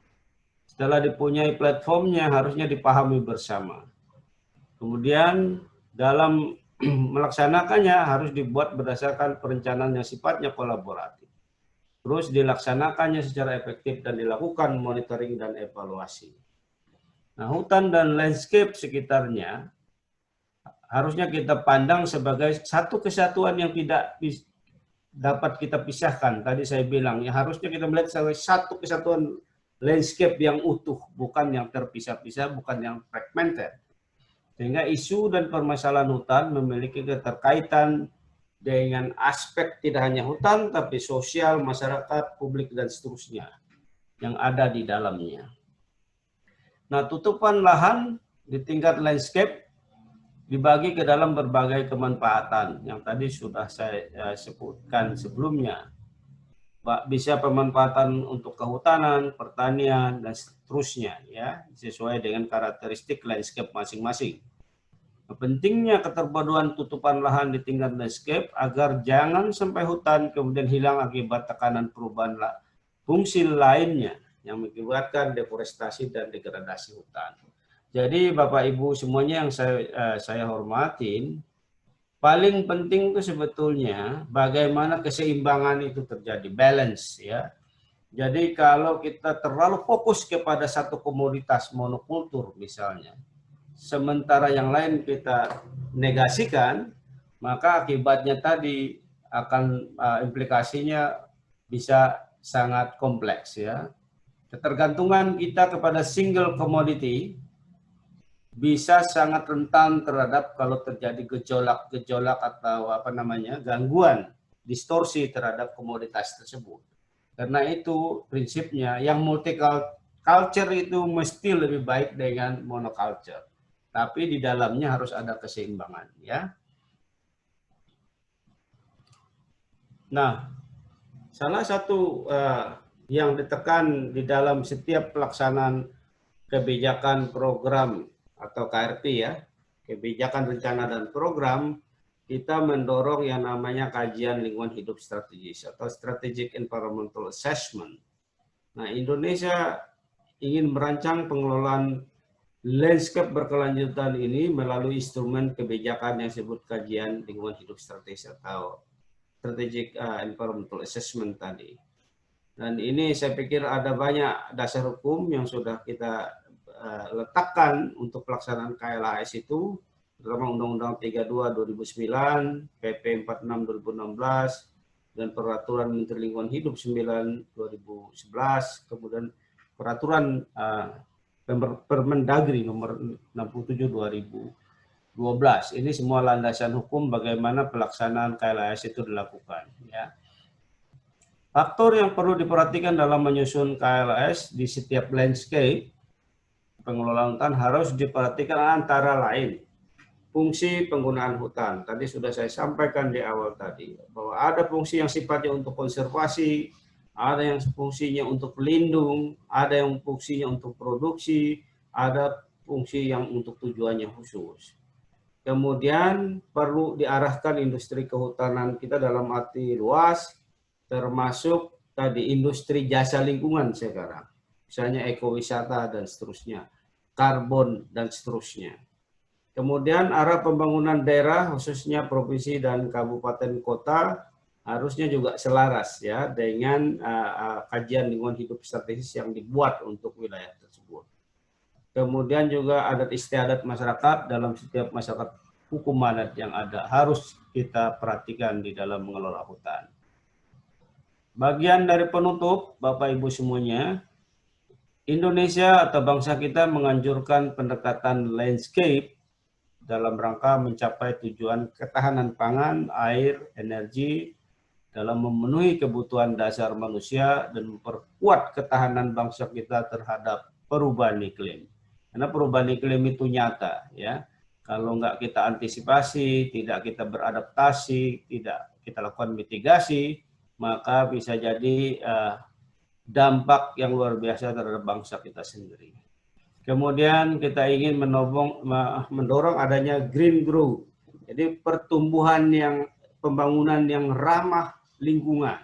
Setelah dipunyai platformnya, harusnya dipahami bersama. Kemudian dalam melaksanakannya harus dibuat berdasarkan perencanaan yang sifatnya kolaboratif. Terus dilaksanakannya secara efektif dan dilakukan monitoring dan evaluasi. Nah, hutan dan landscape sekitarnya harusnya kita pandang sebagai satu kesatuan yang tidak dapat kita pisahkan. Tadi saya bilang, ya harusnya kita melihat sebagai satu kesatuan landscape yang utuh, bukan yang terpisah-pisah, bukan yang fragmented. Sehingga isu dan permasalahan hutan memiliki keterkaitan dengan aspek tidak hanya hutan, tapi sosial, masyarakat, publik, dan seterusnya yang ada di dalamnya. Nah, tutupan lahan di tingkat landscape dibagi ke dalam berbagai kemanfaatan yang tadi sudah saya sebutkan sebelumnya. Bisa pemanfaatan untuk kehutanan, pertanian, dan seterusnya, ya, sesuai dengan karakteristik landscape masing-masing. Pentingnya keterpaduan tutupan lahan di tingkat landscape agar jangan sampai hutan kemudian hilang akibat tekanan perubahan fungsi lainnya yang mengakibatkan deforestasi dan degradasi hutan. Jadi Bapak Ibu semuanya yang saya hormatin, paling penting itu sebetulnya bagaimana keseimbangan itu terjadi, balance, ya. Jadi kalau kita terlalu fokus kepada satu komoditas monokultur misalnya, sementara yang lain kita negasikan, maka akibatnya tadi akan implikasinya bisa sangat kompleks, ya. Ketergantungan kita kepada single commodity bisa sangat rentan terhadap kalau terjadi gejolak atau gangguan, distorsi terhadap komoditas tersebut. Karena itu prinsipnya yang multiculture itu mesti lebih baik dengan monoculture. Tapi di dalamnya harus ada keseimbangan, ya. Nah, salah satu yang ditekan di dalam setiap pelaksanaan kebijakan program atau KRP, ya, kebijakan rencana dan program, kita mendorong yang namanya kajian lingkungan hidup strategis atau strategic environmental assessment. Nah, Indonesia ingin merancang pengelolaan landscape berkelanjutan ini melalui instrumen kebijakan yang disebut kajian lingkungan hidup strategis atau strategic environmental assessment tadi. Dan ini saya pikir ada banyak dasar hukum yang sudah kita letakkan untuk pelaksanaan KLHS itu, terutama Undang-Undang 32 2009, PP 46 2016, dan Peraturan Menteri Lingkungan Hidup 9 2011, kemudian Peraturan Permendagri nomor 67 2012. Ini semua landasan hukum bagaimana pelaksanaan KLHS itu dilakukan. Ya. Faktor yang perlu diperhatikan dalam menyusun KLHS di setiap landscape pengelolaan hutan harus diperhatikan antara lain fungsi penggunaan hutan. Tadi sudah saya sampaikan di awal tadi bahwa ada fungsi yang sifatnya untuk konservasi, ada yang fungsinya untuk pelindung, ada yang fungsinya untuk produksi, ada fungsi yang untuk tujuannya khusus. Kemudian perlu diarahkan industri kehutanan kita dalam arti luas, termasuk tadi industri jasa lingkungan sekarang, misalnya ekowisata dan seterusnya, karbon dan seterusnya. Kemudian arah pembangunan daerah khususnya provinsi dan kabupaten kota harusnya juga selaras ya dengan kajian lingkungan hidup strategis yang dibuat untuk wilayah tersebut. Kemudian juga adat istiadat masyarakat dalam setiap masyarakat hukum adat yang ada harus kita perhatikan di dalam mengelola hutan. Bagian dari penutup, Bapak Ibu semuanya, Indonesia atau bangsa kita menganjurkan pendekatan landscape dalam rangka mencapai tujuan ketahanan pangan, air, energi, dalam memenuhi kebutuhan dasar manusia dan memperkuat ketahanan bangsa kita terhadap perubahan iklim. Karena perubahan iklim itu nyata, ya. Kalau nggak kita antisipasi, tidak kita beradaptasi, tidak kita lakukan mitigasi, maka bisa jadi dampak yang luar biasa terhadap bangsa kita sendiri. Kemudian kita ingin mendorong adanya green growth, jadi pertumbuhan pembangunan yang ramah lingkungan,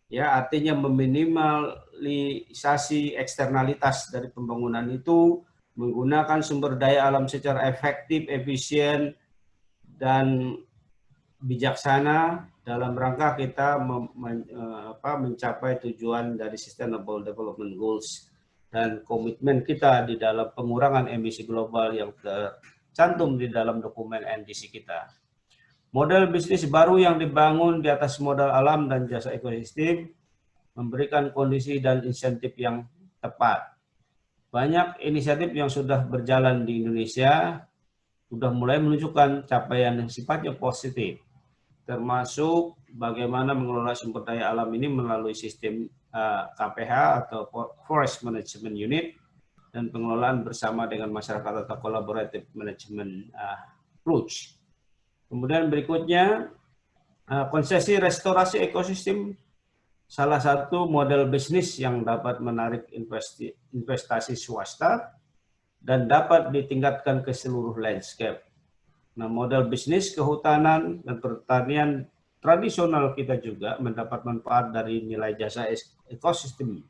ya artinya meminimalisasi eksternalitas dari pembangunan itu, menggunakan sumber daya alam secara efektif, efisien, dan bijaksana dalam rangka kita mencapai tujuan dari Sustainable Development Goals dan komitmen kita di dalam pengurangan emisi global yang tercantum di dalam dokumen NDC kita. Model bisnis baru yang dibangun di atas modal alam dan jasa ekosistem memberikan kondisi dan insentif yang tepat. Banyak inisiatif yang sudah berjalan di Indonesia sudah mulai menunjukkan capaian yang sifatnya positif, termasuk bagaimana mengelola sumber daya alam ini melalui sistem KPH atau Forest Management Unit dan pengelolaan bersama dengan masyarakat atau Collaborative Management Approach. Kemudian berikutnya, konsesi restorasi ekosistem salah satu model bisnis yang dapat menarik investasi swasta dan dapat ditingkatkan ke seluruh landscape. Nah, model bisnis kehutanan dan pertanian tradisional kita juga mendapat manfaat dari nilai jasa ekosistem.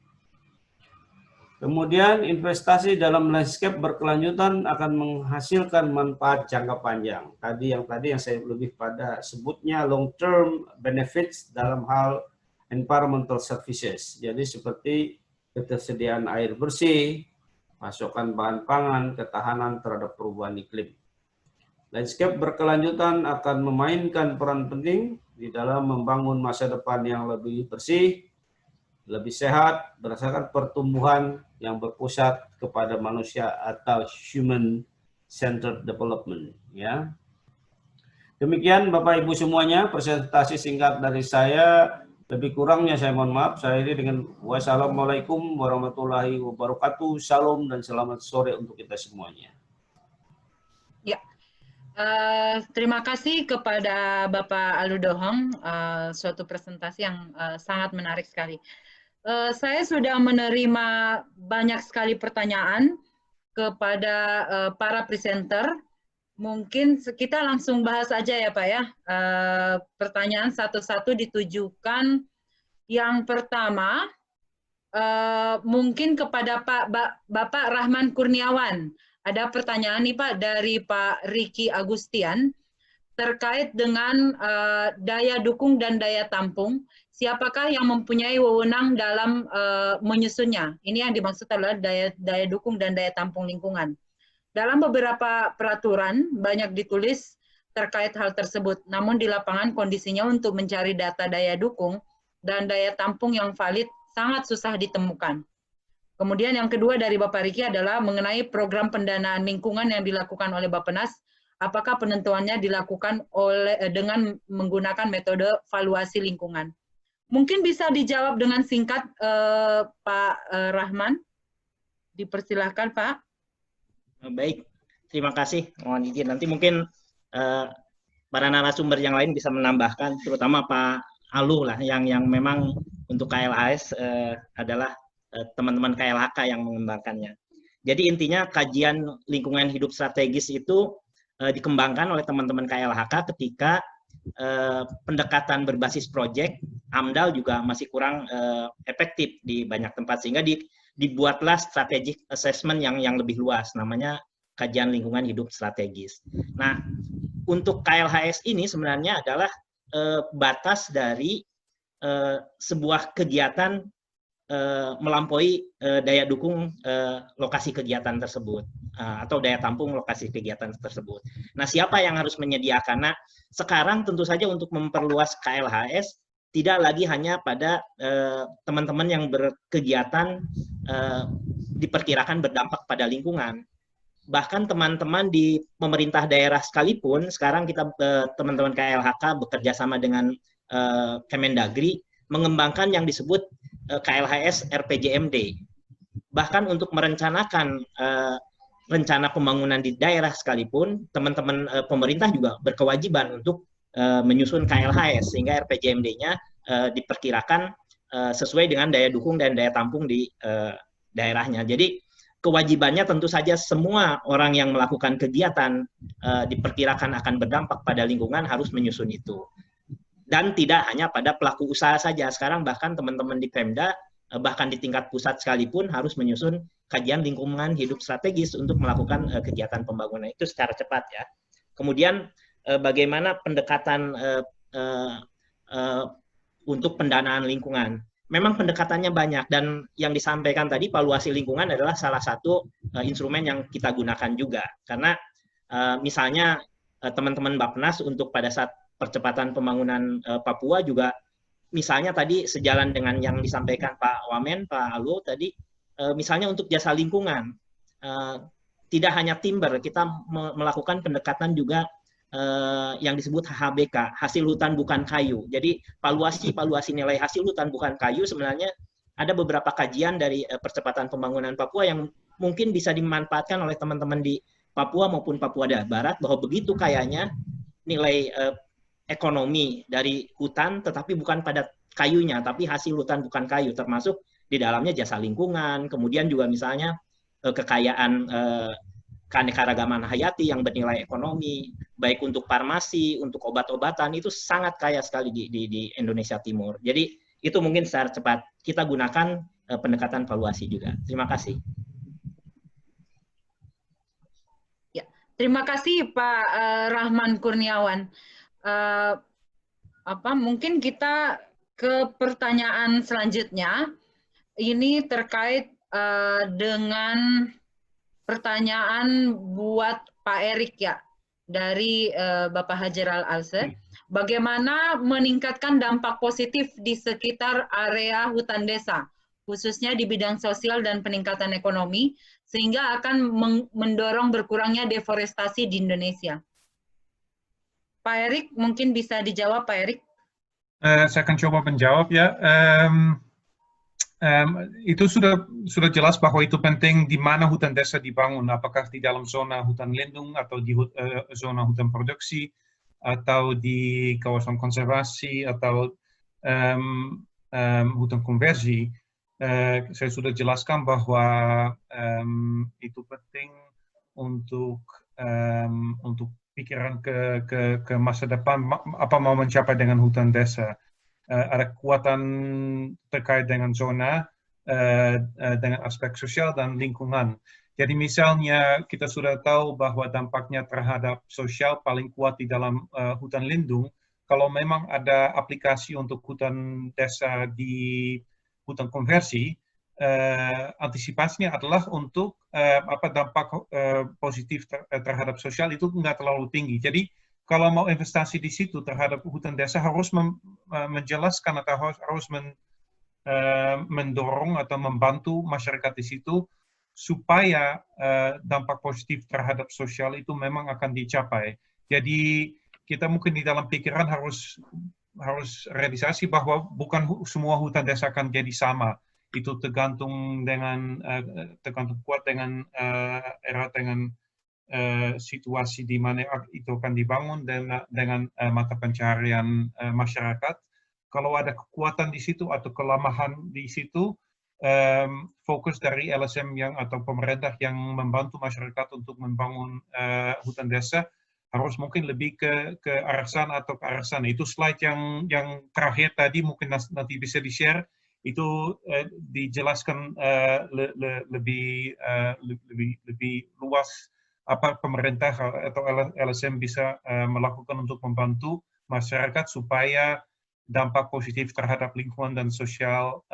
Kemudian investasi dalam landscape berkelanjutan akan menghasilkan manfaat jangka panjang. Tadi yang saya lebih pada sebutnya long term benefits dalam hal environmental services. Jadi seperti ketersediaan air bersih, pasokan bahan pangan, ketahanan terhadap perubahan iklim. Landscape berkelanjutan akan memainkan peran penting di dalam membangun masa depan yang lebih bersih, lebih sehat, berdasarkan pertumbuhan yang berpusat kepada manusia atau human-centered development. Ya. Demikian Bapak Ibu semuanya, presentasi singkat dari saya. Lebih kurangnya saya mohon maaf. Saya ini dengan wassalamualaikum warahmatullahi wabarakatuh. Salam dan selamat sore untuk kita semuanya. Ya. Terima kasih kepada Bapak Aludohong, suatu presentasi yang sangat menarik sekali. Saya sudah menerima banyak sekali pertanyaan kepada para presenter. Mungkin kita langsung bahas aja ya Pak ya. Pertanyaan satu-satu ditujukan. Yang pertama, mungkin kepada Bapak Rahman Kurniawan. Ada pertanyaan nih Pak dari Pak Ricky Agustian. terkait dengan daya dukung dan daya tampung. Siapakah yang mempunyai wewenang dalam menyusunnya? Ini yang dimaksud adalah daya dukung dan daya tampung lingkungan. Dalam beberapa peraturan banyak ditulis terkait hal tersebut, namun di lapangan kondisinya untuk mencari data daya dukung dan daya tampung yang valid sangat susah ditemukan. Kemudian yang kedua dari Bapak Riki adalah mengenai program pendanaan lingkungan yang dilakukan oleh Bappenas, apakah penentuannya dilakukan dengan menggunakan metode valuasi lingkungan? Mungkin bisa dijawab dengan singkat, Pak Rahman. Dipersilahkan, Pak. Baik, terima kasih. Mohon izin. Nanti mungkin para narasumber yang lain bisa menambahkan, terutama Pak Alu lah, yang memang untuk KLHS adalah teman-teman KLHK yang mengembangkannya. Jadi intinya kajian lingkungan hidup strategis itu dikembangkan oleh teman-teman KLHK ketika pendekatan berbasis proyek AMDAL juga masih kurang efektif di banyak tempat, sehingga dibuatlah strategic assessment yang lebih luas, namanya kajian lingkungan hidup strategis. Nah, untuk KLHS ini sebenarnya adalah batas dari sebuah kegiatan melampaui daya dukung lokasi kegiatan tersebut atau daya tampung lokasi kegiatan tersebut. Nah, siapa yang harus menyediakan? Nah, sekarang tentu saja untuk memperluas KLHS tidak lagi hanya pada teman-teman yang berkegiatan diperkirakan berdampak pada lingkungan. Bahkan teman-teman di pemerintah daerah sekalipun, sekarang kita teman-teman KLHK bekerja sama dengan Kemendagri mengembangkan yang disebut KLHS RPJMD. Bahkan untuk merencanakan rencana pembangunan di daerah sekalipun, teman-teman pemerintah juga berkewajiban untuk menyusun KLHS, sehingga RPJMD-nya diperkirakan sesuai dengan daya dukung dan daya tampung di daerahnya. Jadi kewajibannya tentu saja semua orang yang melakukan kegiatan diperkirakan akan berdampak pada lingkungan harus menyusun itu. Dan tidak hanya pada pelaku usaha saja. Sekarang bahkan teman-teman di Pemda, bahkan di tingkat pusat sekalipun harus menyusun kajian lingkungan hidup strategis untuk melakukan kegiatan pembangunan itu secara cepat ya. Kemudian bagaimana pendekatan untuk pendanaan lingkungan. Memang pendekatannya banyak, dan yang disampaikan tadi valuasi lingkungan adalah salah satu instrumen yang kita gunakan juga. Karena misalnya teman-teman Bappenas untuk pada saat percepatan pembangunan Papua juga, misalnya tadi sejalan dengan yang disampaikan Pak Wamen, Pak Alu tadi, misalnya untuk jasa lingkungan, tidak hanya timber, kita melakukan pendekatan juga yang disebut HHBK, hasil hutan bukan kayu. Jadi valuasi nilai hasil hutan bukan kayu sebenarnya ada beberapa kajian dari percepatan pembangunan Papua yang mungkin bisa dimanfaatkan oleh teman-teman di Papua maupun Papua Barat, bahwa begitu kayanya nilai ekonomi dari hutan, tetapi bukan pada kayunya, tapi hasil hutan bukan kayu, termasuk di dalamnya jasa lingkungan, kemudian juga misalnya kekayaan keanekaragaman hayati yang bernilai ekonomi, baik untuk farmasi, untuk obat-obatan, itu sangat kaya sekali di Indonesia Timur. Jadi itu mungkin secara cepat kita gunakan pendekatan valuasi juga. Terima kasih. Ya, terima kasih Pak Rahman Kurniawan. Mungkin kita ke pertanyaan selanjutnya. Ini terkait dengan pertanyaan buat Pak Erik ya, dari Bapak Hajar Al-Alse. Bagaimana meningkatkan dampak positif di sekitar area hutan desa, khususnya di bidang sosial dan peningkatan ekonomi, sehingga akan mendorong berkurangnya deforestasi di Indonesia? Pak Erik, mungkin bisa dijawab Pak Erik? Saya akan coba menjawab ya. Itu sudah jelas bahwa itu penting di mana hutan desa dibangun, apakah di dalam zona hutan lindung atau di zona hutan produksi atau di kawasan konservasi atau hutan konversi. Saya sudah jelaskan bahwa itu penting untuk pikiran ke masa depan, apa mau mencapai dengan hutan desa. Ada kekuatan terkait dengan zona, dengan aspek sosial dan lingkungan. Jadi misalnya kita sudah tahu bahwa dampaknya terhadap sosial paling kuat di dalam hutan lindung, kalau memang ada aplikasi untuk hutan desa di hutan konversi, antisipasinya adalah untuk dampak positif terhadap sosial itu nggak terlalu tinggi. Jadi kalau mau investasi di situ terhadap hutan desa harus menjelaskan atau harus mendorong atau membantu masyarakat di situ supaya dampak positif terhadap sosial itu memang akan dicapai. Jadi kita mungkin di dalam pikiran harus realisasi bahwa bukan semua hutan desa akan jadi sama. Itu tergantung kuat dengan situasi di mana itu akan dibangun dengan mata pencaharian masyarakat. Kalau ada kekuatan di situ atau kelemahan di situ, fokus dari LSM atau pemerintah yang membantu masyarakat untuk membangun hutan desa harus mungkin lebih ke arah sana atau ke arah sana. Itu slide yang terakhir tadi mungkin nanti bisa di-share. Itu dijelaskan lebih luas apa pemerintah atau LSM bisa melakukan untuk membantu masyarakat supaya dampak positif terhadap lingkungan dan sosial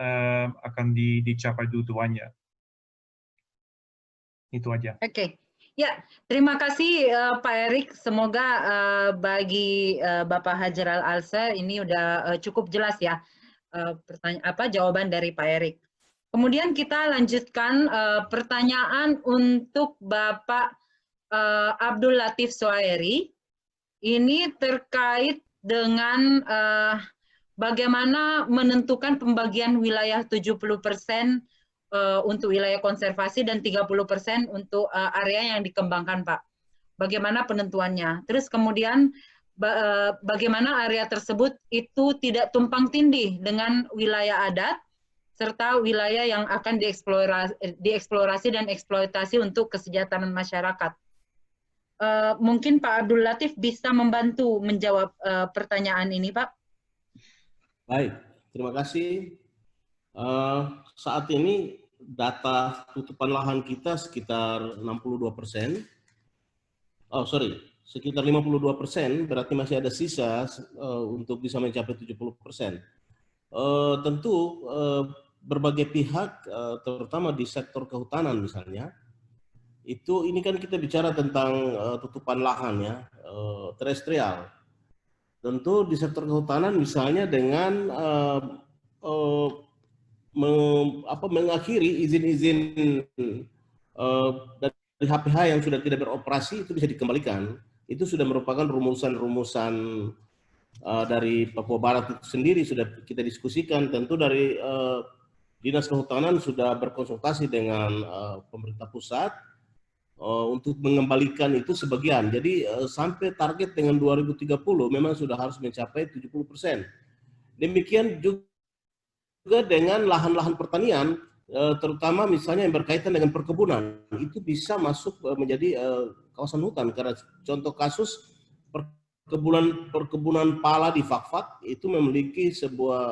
akan dicapai dua-duanya. Itu aja. Oke. Ya, terima kasih Pak Erik. Semoga bagi Bapak Hajral Alsa ini udah cukup jelas ya jawaban dari Pak Erik. Kemudian kita lanjutkan pertanyaan untuk Bapak Abdul Latif Sohairi. Ini terkait dengan bagaimana menentukan pembagian wilayah 70% untuk wilayah konservasi dan 30% untuk area yang dikembangkan, Pak. Bagaimana penentuannya? Terus kemudian bagaimana area tersebut itu tidak tumpang tindih dengan wilayah adat serta wilayah yang akan dieksplorasi dan eksploitasi untuk kesejahteraan masyarakat. Mungkin Pak Abdul Latif bisa membantu menjawab pertanyaan ini, Pak. Baik, terima kasih. Saat ini data tutupan lahan kita sekitar 62%. Sekitar 52%, berarti masih ada sisa untuk bisa mencapai 70%. Tentu berbagai pihak, terutama di sektor kehutanan misalnya, ini kan kita bicara tentang tutupan lahan ya, terestrial. Tentu di sektor kehutanan misalnya dengan mengakhiri izin-izin dari HPH yang sudah tidak beroperasi itu bisa dikembalikan. Itu sudah merupakan rumusan-rumusan dari Papua Barat itu sendiri sudah kita diskusikan. Tentu dari Dinas Kehutanan sudah berkonsultasi dengan pemerintah pusat untuk mengembalikan itu sebagian. Jadi sampai target dengan 2030 memang sudah harus mencapai 70%. Demikian juga dengan lahan-lahan pertanian, terutama misalnya yang berkaitan dengan perkebunan, itu bisa masuk menjadi kawasan hutan. Karena contoh kasus perkebunan pala di Fakfak itu memiliki sebuah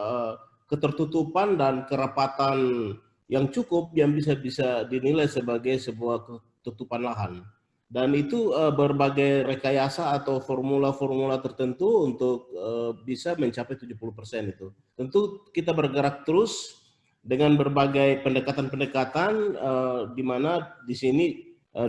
ketertutupan dan kerapatan yang cukup yang bisa dinilai sebagai sebuah tutupan lahan, dan itu berbagai rekayasa atau formula-formula tertentu untuk bisa mencapai 70% itu. Tentu kita bergerak terus dengan berbagai pendekatan-pendekatan di mana di sini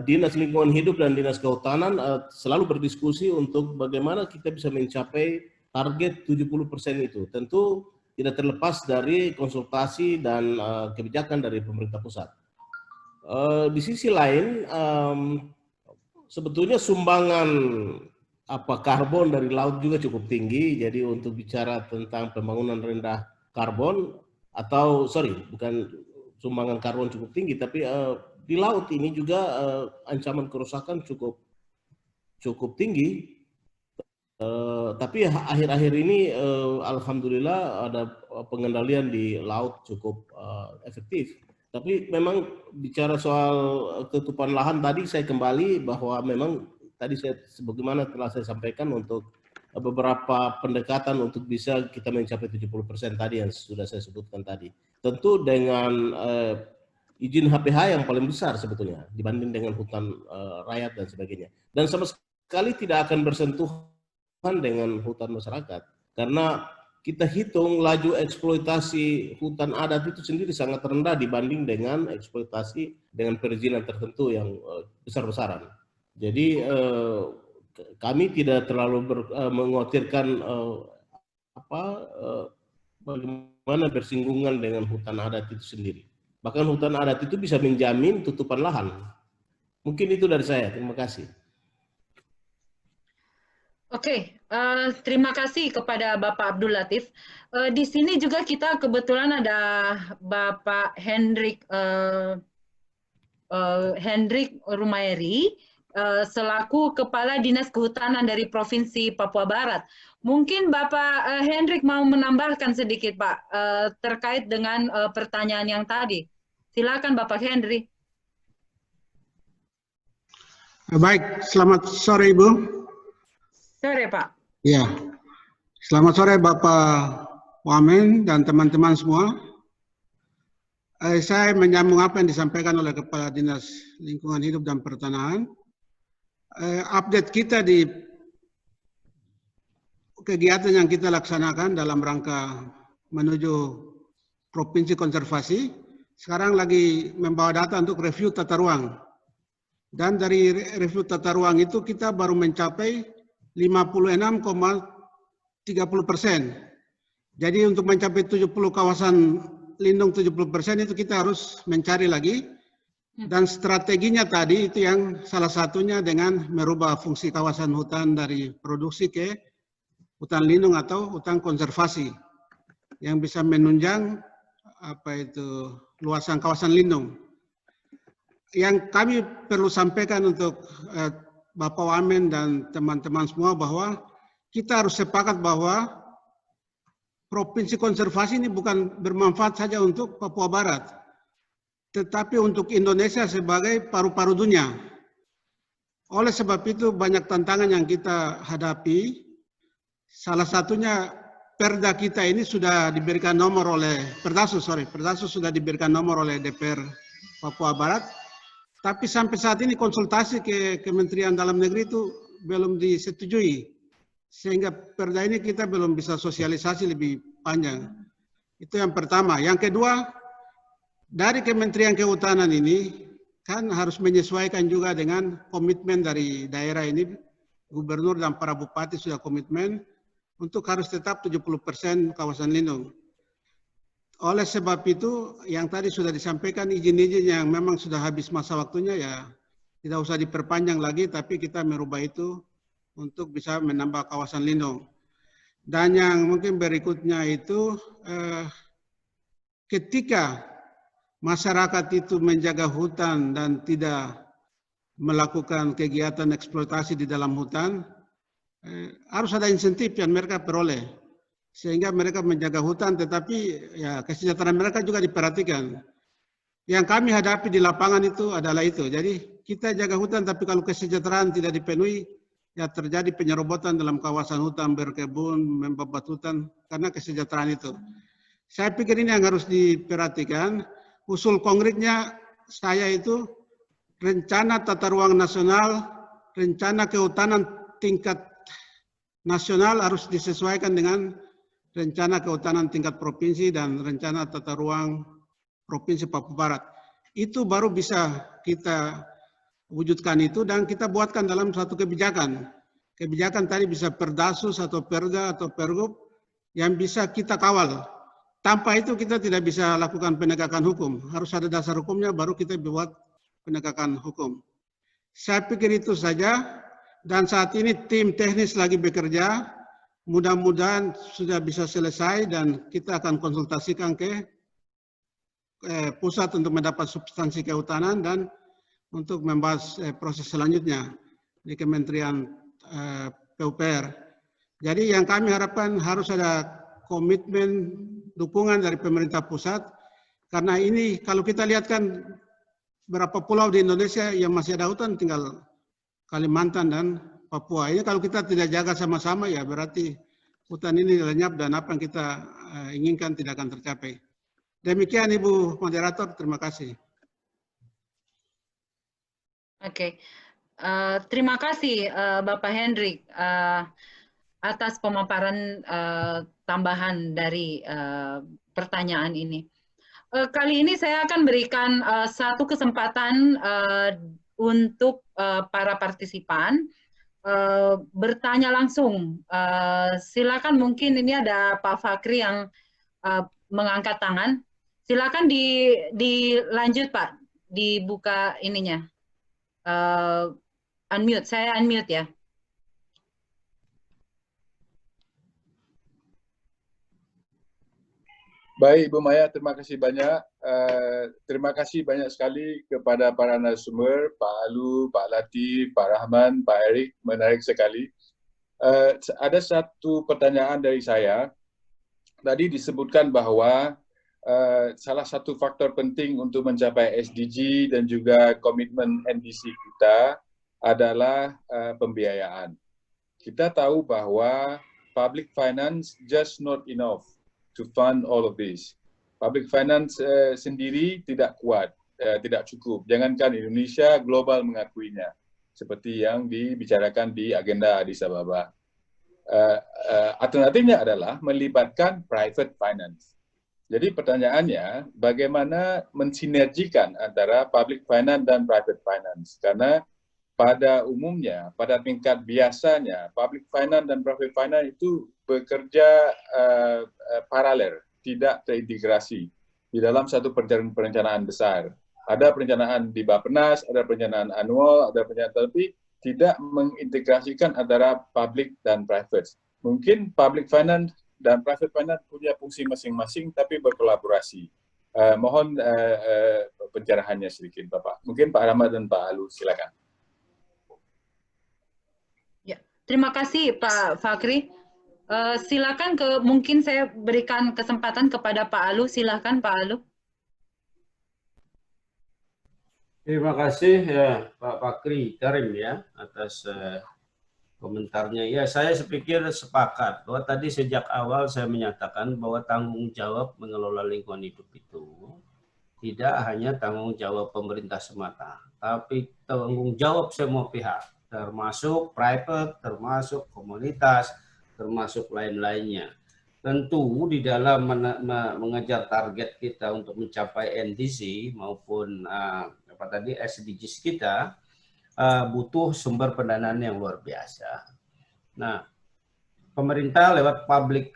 Dinas Lingkungan Hidup dan Dinas Kehutanan selalu berdiskusi untuk bagaimana kita bisa mencapai target 70% itu. Tentu tidak terlepas dari konsultasi dan kebijakan dari pemerintah pusat. Di sisi lain, sebetulnya sumbangan karbon dari laut juga cukup tinggi. Jadi untuk bicara tentang pembangunan rendah karbon bukan sumbangan karbon cukup tinggi, tapi di laut ini juga ancaman kerusakan cukup tinggi. Tapi akhir-akhir ini alhamdulillah ada pengendalian di laut cukup efektif. Tapi memang bicara soal tutupan lahan tadi saya kembali bahwa memang tadi sebagaimana telah saya sampaikan untuk beberapa pendekatan untuk bisa kita mencapai 70% tadi yang sudah saya sebutkan tadi. Tentu dengan izin HPH yang paling besar sebetulnya dibanding dengan hutan rakyat dan sebagainya. Dan sama sekali tidak akan bersentuhan dengan hutan masyarakat. Karena kita hitung laju eksploitasi hutan adat itu sendiri sangat rendah dibanding dengan eksploitasi dengan perizinan tertentu yang besar-besaran. Jadi kami tidak terlalu mengkhawatirkan bagaimana bersinggungan dengan hutan adat itu sendiri. Bahkan hutan adat itu bisa menjamin tutupan lahan. Mungkin itu dari saya. Terima kasih. Oke, terima kasih kepada Bapak Abdul Latif. Di sini juga kita kebetulan ada Bapak Hendrik Rumairi selaku Kepala Dinas Kehutanan dari Provinsi Papua Barat. Mungkin Bapak Hendrik mau menambahkan sedikit, Pak, terkait dengan pertanyaan yang tadi. Silakan Bapak Hendrik. Baik, selamat sore Ibu. Sore Pak. Ya, selamat sore Bapak Wamen dan teman-teman semua. Saya menyambung apa yang disampaikan oleh Kepala Dinas Lingkungan Hidup dan Pertanahan. Update kita di kegiatan yang kita laksanakan dalam rangka menuju Provinsi Konservasi, sekarang lagi membawa data untuk review tata ruang. Dan dari review tata ruang itu kita baru mencapai 56,30%. Jadi untuk mencapai 70 kawasan lindung 70% itu kita harus mencari lagi. Dan strateginya tadi itu yang salah satunya dengan merubah fungsi kawasan hutan dari produksi ke hutan lindung atau hutan konservasi yang bisa menunjang luasan kawasan lindung. Yang kami perlu sampaikan untuk Bapak Wamen dan teman-teman semua bahwa kita harus sepakat bahwa Provinsi Konservasi ini bukan bermanfaat saja untuk Papua Barat, tetapi untuk Indonesia sebagai paru-paru dunia. Oleh sebab itu banyak tantangan yang kita hadapi. Salah satunya Perda kita ini sudah diberikan nomor oleh Perdasus sudah diberikan nomor oleh DPR Papua Barat. Tapi sampai saat ini konsultasi ke Kementerian Dalam Negeri itu belum disetujui. Sehingga perda ini kita belum bisa sosialisasi lebih panjang. Itu yang pertama. Yang kedua, dari Kementerian Kehutanan ini kan harus menyesuaikan juga dengan komitmen dari daerah ini. Gubernur dan para bupati sudah komitmen untuk harus tetap 70% kawasan lindung. Oleh sebab itu, yang tadi sudah disampaikan izin-izin yang memang sudah habis masa waktunya ya tidak usah diperpanjang lagi, tapi kita merubah itu untuk bisa menambah kawasan lindung. Dan yang mungkin berikutnya itu ketika masyarakat itu menjaga hutan dan tidak melakukan kegiatan eksploitasi di dalam hutan, harus ada insentif yang mereka peroleh. Sehingga mereka menjaga hutan, tetapi ya kesejahteraan mereka juga diperhatikan. Yang kami hadapi di lapangan itu adalah itu. Jadi kita jaga hutan, tapi kalau kesejahteraan tidak dipenuhi, ya terjadi penyerobotan dalam kawasan hutan, berkebun, membabat hutan, karena kesejahteraan itu. Saya pikir ini yang harus diperhatikan. Usul konkretnya saya itu rencana tata ruang nasional, rencana kehutanan tingkat nasional harus disesuaikan dengan rencana kehutanan tingkat provinsi dan rencana tata ruang Provinsi Papua Barat. Itu baru bisa kita wujudkan itu dan kita buatkan dalam satu kebijakan. Kebijakan tadi bisa Perdasus atau Perda atau Pergub yang bisa kita kawal. Tanpa itu kita tidak bisa lakukan penegakan hukum. Harus ada dasar hukumnya baru kita buat penegakan hukum. Saya pikir itu saja. Dan saat ini tim teknis lagi bekerja, mudah-mudahan sudah bisa selesai dan kita akan konsultasikan ke pusat untuk mendapat substansi kehutanan dan untuk membahas proses selanjutnya di Kementerian PUPR. Jadi yang kami harapkan harus ada komitmen dukungan dari pemerintah pusat, karena ini kalau kita lihat kan berapa pulau di Indonesia yang masih ada hutan, tinggal Kalimantan dan Papua. Ini kalau kita tidak jaga sama-sama ya berarti hutan ini lenyap dan apa yang kita inginkan tidak akan tercapai. Demikian Ibu Moderator, terima kasih. Oke. Terima kasih Bapak Hendrik atas pemaparan tambahan dari pertanyaan ini. Kali ini saya akan berikan satu kesempatan untuk para partisipan bertanya langsung. Silakan, mungkin ini ada Pak Fakri yang mengangkat tangan. Silakan dilanjut Pak, dibuka ininya. Unmute, saya unmute ya. Baik, Bu Maya, terima kasih banyak. Terima kasih banyak sekali kepada para narasumber, Pak Alu, Pak Latif, Pak Rahman, Pak Erik, menarik sekali. Ada satu pertanyaan dari saya. Tadi disebutkan bahwa salah satu faktor penting untuk mencapai SDG dan juga komitmen NDC kita adalah pembiayaan. Kita tahu bahwa public finance just not enough to fund all of this. Public finance sendiri tidak kuat, tidak cukup. Jangankan Indonesia, global mengakuinya. Seperti yang dibicarakan di agenda Addis Ababa. Alternatifnya adalah melibatkan private finance. Jadi pertanyaannya, bagaimana mensinergikan antara public finance dan private finance? Karena pada umumnya, pada tingkat biasanya, public finance dan private finance itu bekerja paralel, tidak terintegrasi di dalam satu perencanaan besar. Ada perencanaan di Bappenas, ada perencanaan anual, ada perencanaan, tapi tidak mengintegrasikan antara public dan private. Mungkin public finance dan private finance punya fungsi masing-masing, tapi berkolaborasi. Mohon pencerahannya sedikit, Bapak. Mungkin Pak Rahmat dan Pak Alu, silakan. Terima kasih Pak Fakri. Silakan mungkin saya berikan kesempatan kepada Pak Alu. Silakan Pak Alu. Terima kasih ya Pak Fakri Karim ya atas komentarnya. Ya, saya sepikir sepakat bahwa tadi sejak awal saya menyatakan bahwa tanggung jawab mengelola lingkungan hidup itu tidak hanya tanggung jawab pemerintah semata, tapi tanggung jawab semua pihak, termasuk private, termasuk komunitas, termasuk lain-lainnya. Tentu di dalam mengejar target kita untuk mencapai NDC maupun SDGs kita, butuh sumber pendanaan yang luar biasa. Nah, pemerintah lewat public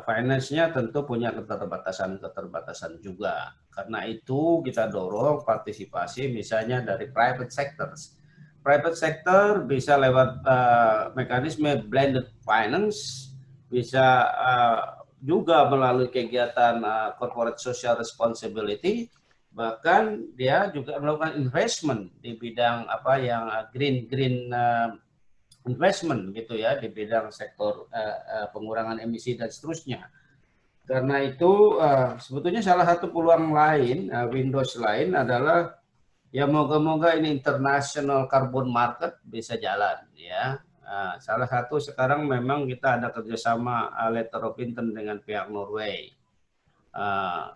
finance-nya tentu punya keterbatasan juga. Karena itu kita dorong partisipasi misalnya dari private sectors. Private sector bisa lewat mekanisme blended finance, bisa juga melalui kegiatan corporate social responsibility, bahkan dia juga melakukan investment di bidang yang green investment gitu ya, di bidang sektor pengurangan emisi dan seterusnya. Karena itu sebetulnya salah satu peluang lain, windows lain adalah ya moga-moga ini international carbon market bisa jalan ya. Salah satu sekarang memang kita ada kerjasama letter of intent dengan pihak Norway.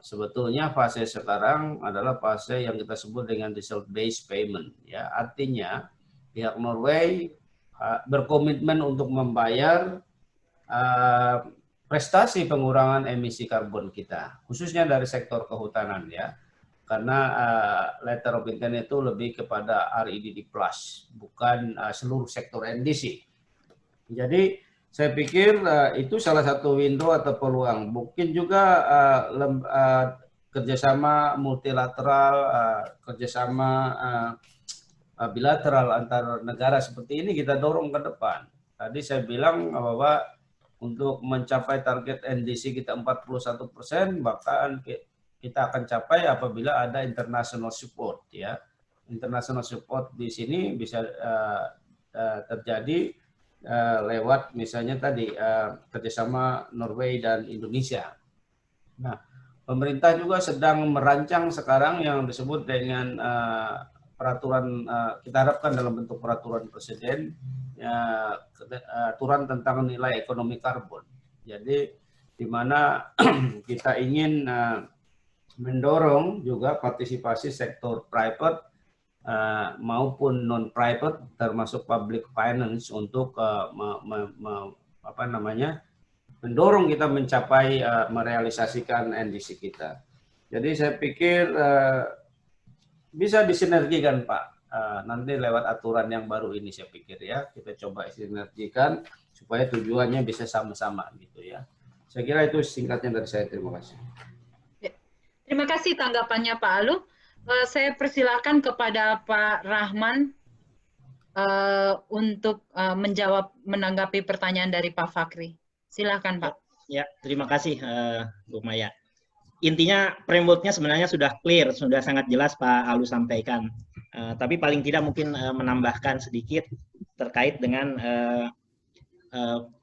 Sebetulnya fase sekarang adalah fase yang kita sebut dengan result based payment ya. Artinya pihak Norway berkomitmen untuk membayar prestasi pengurangan emisi karbon kita, khususnya dari sektor kehutanan ya. Karena letter of intent itu lebih kepada REDD+, bukan seluruh sektor NDC. Jadi saya pikir itu salah satu window atau peluang. Mungkin juga kerjasama multilateral, kerjasama bilateral antar negara seperti ini kita dorong ke depan. Tadi saya bilang bahwa untuk mencapai target NDC kita 41%, bahkan kita akan capai apabila ada international support ya. International support di sini bisa terjadi lewat misalnya tadi kerjasama Norway dan Indonesia. Nah, pemerintah juga sedang merancang sekarang yang disebut dengan peraturan, kita harapkan dalam bentuk peraturan presiden, aturan tentang nilai ekonomi karbon. Jadi di mana kita ingin mendorong juga partisipasi sektor private maupun non-private termasuk public finance untuk mendorong kita mencapai merealisasikan NDC kita. Jadi saya pikir bisa disinergikan Pak, nanti lewat aturan yang baru ini saya pikir ya, kita coba sinergikan supaya tujuannya bisa sama-sama gitu ya. Saya kira itu singkatnya dari saya, terima kasih. Terima kasih tanggapannya Pak Alu. Saya persilakan kepada Pak Rahman untuk menanggapi pertanyaan dari Pak Fakri. Silakan Pak. Ya, terima kasih Bu Maya. Intinya framework-nya sebenarnya sudah clear, sudah sangat jelas Pak Alu sampaikan. Tapi paling tidak mungkin menambahkan sedikit terkait dengan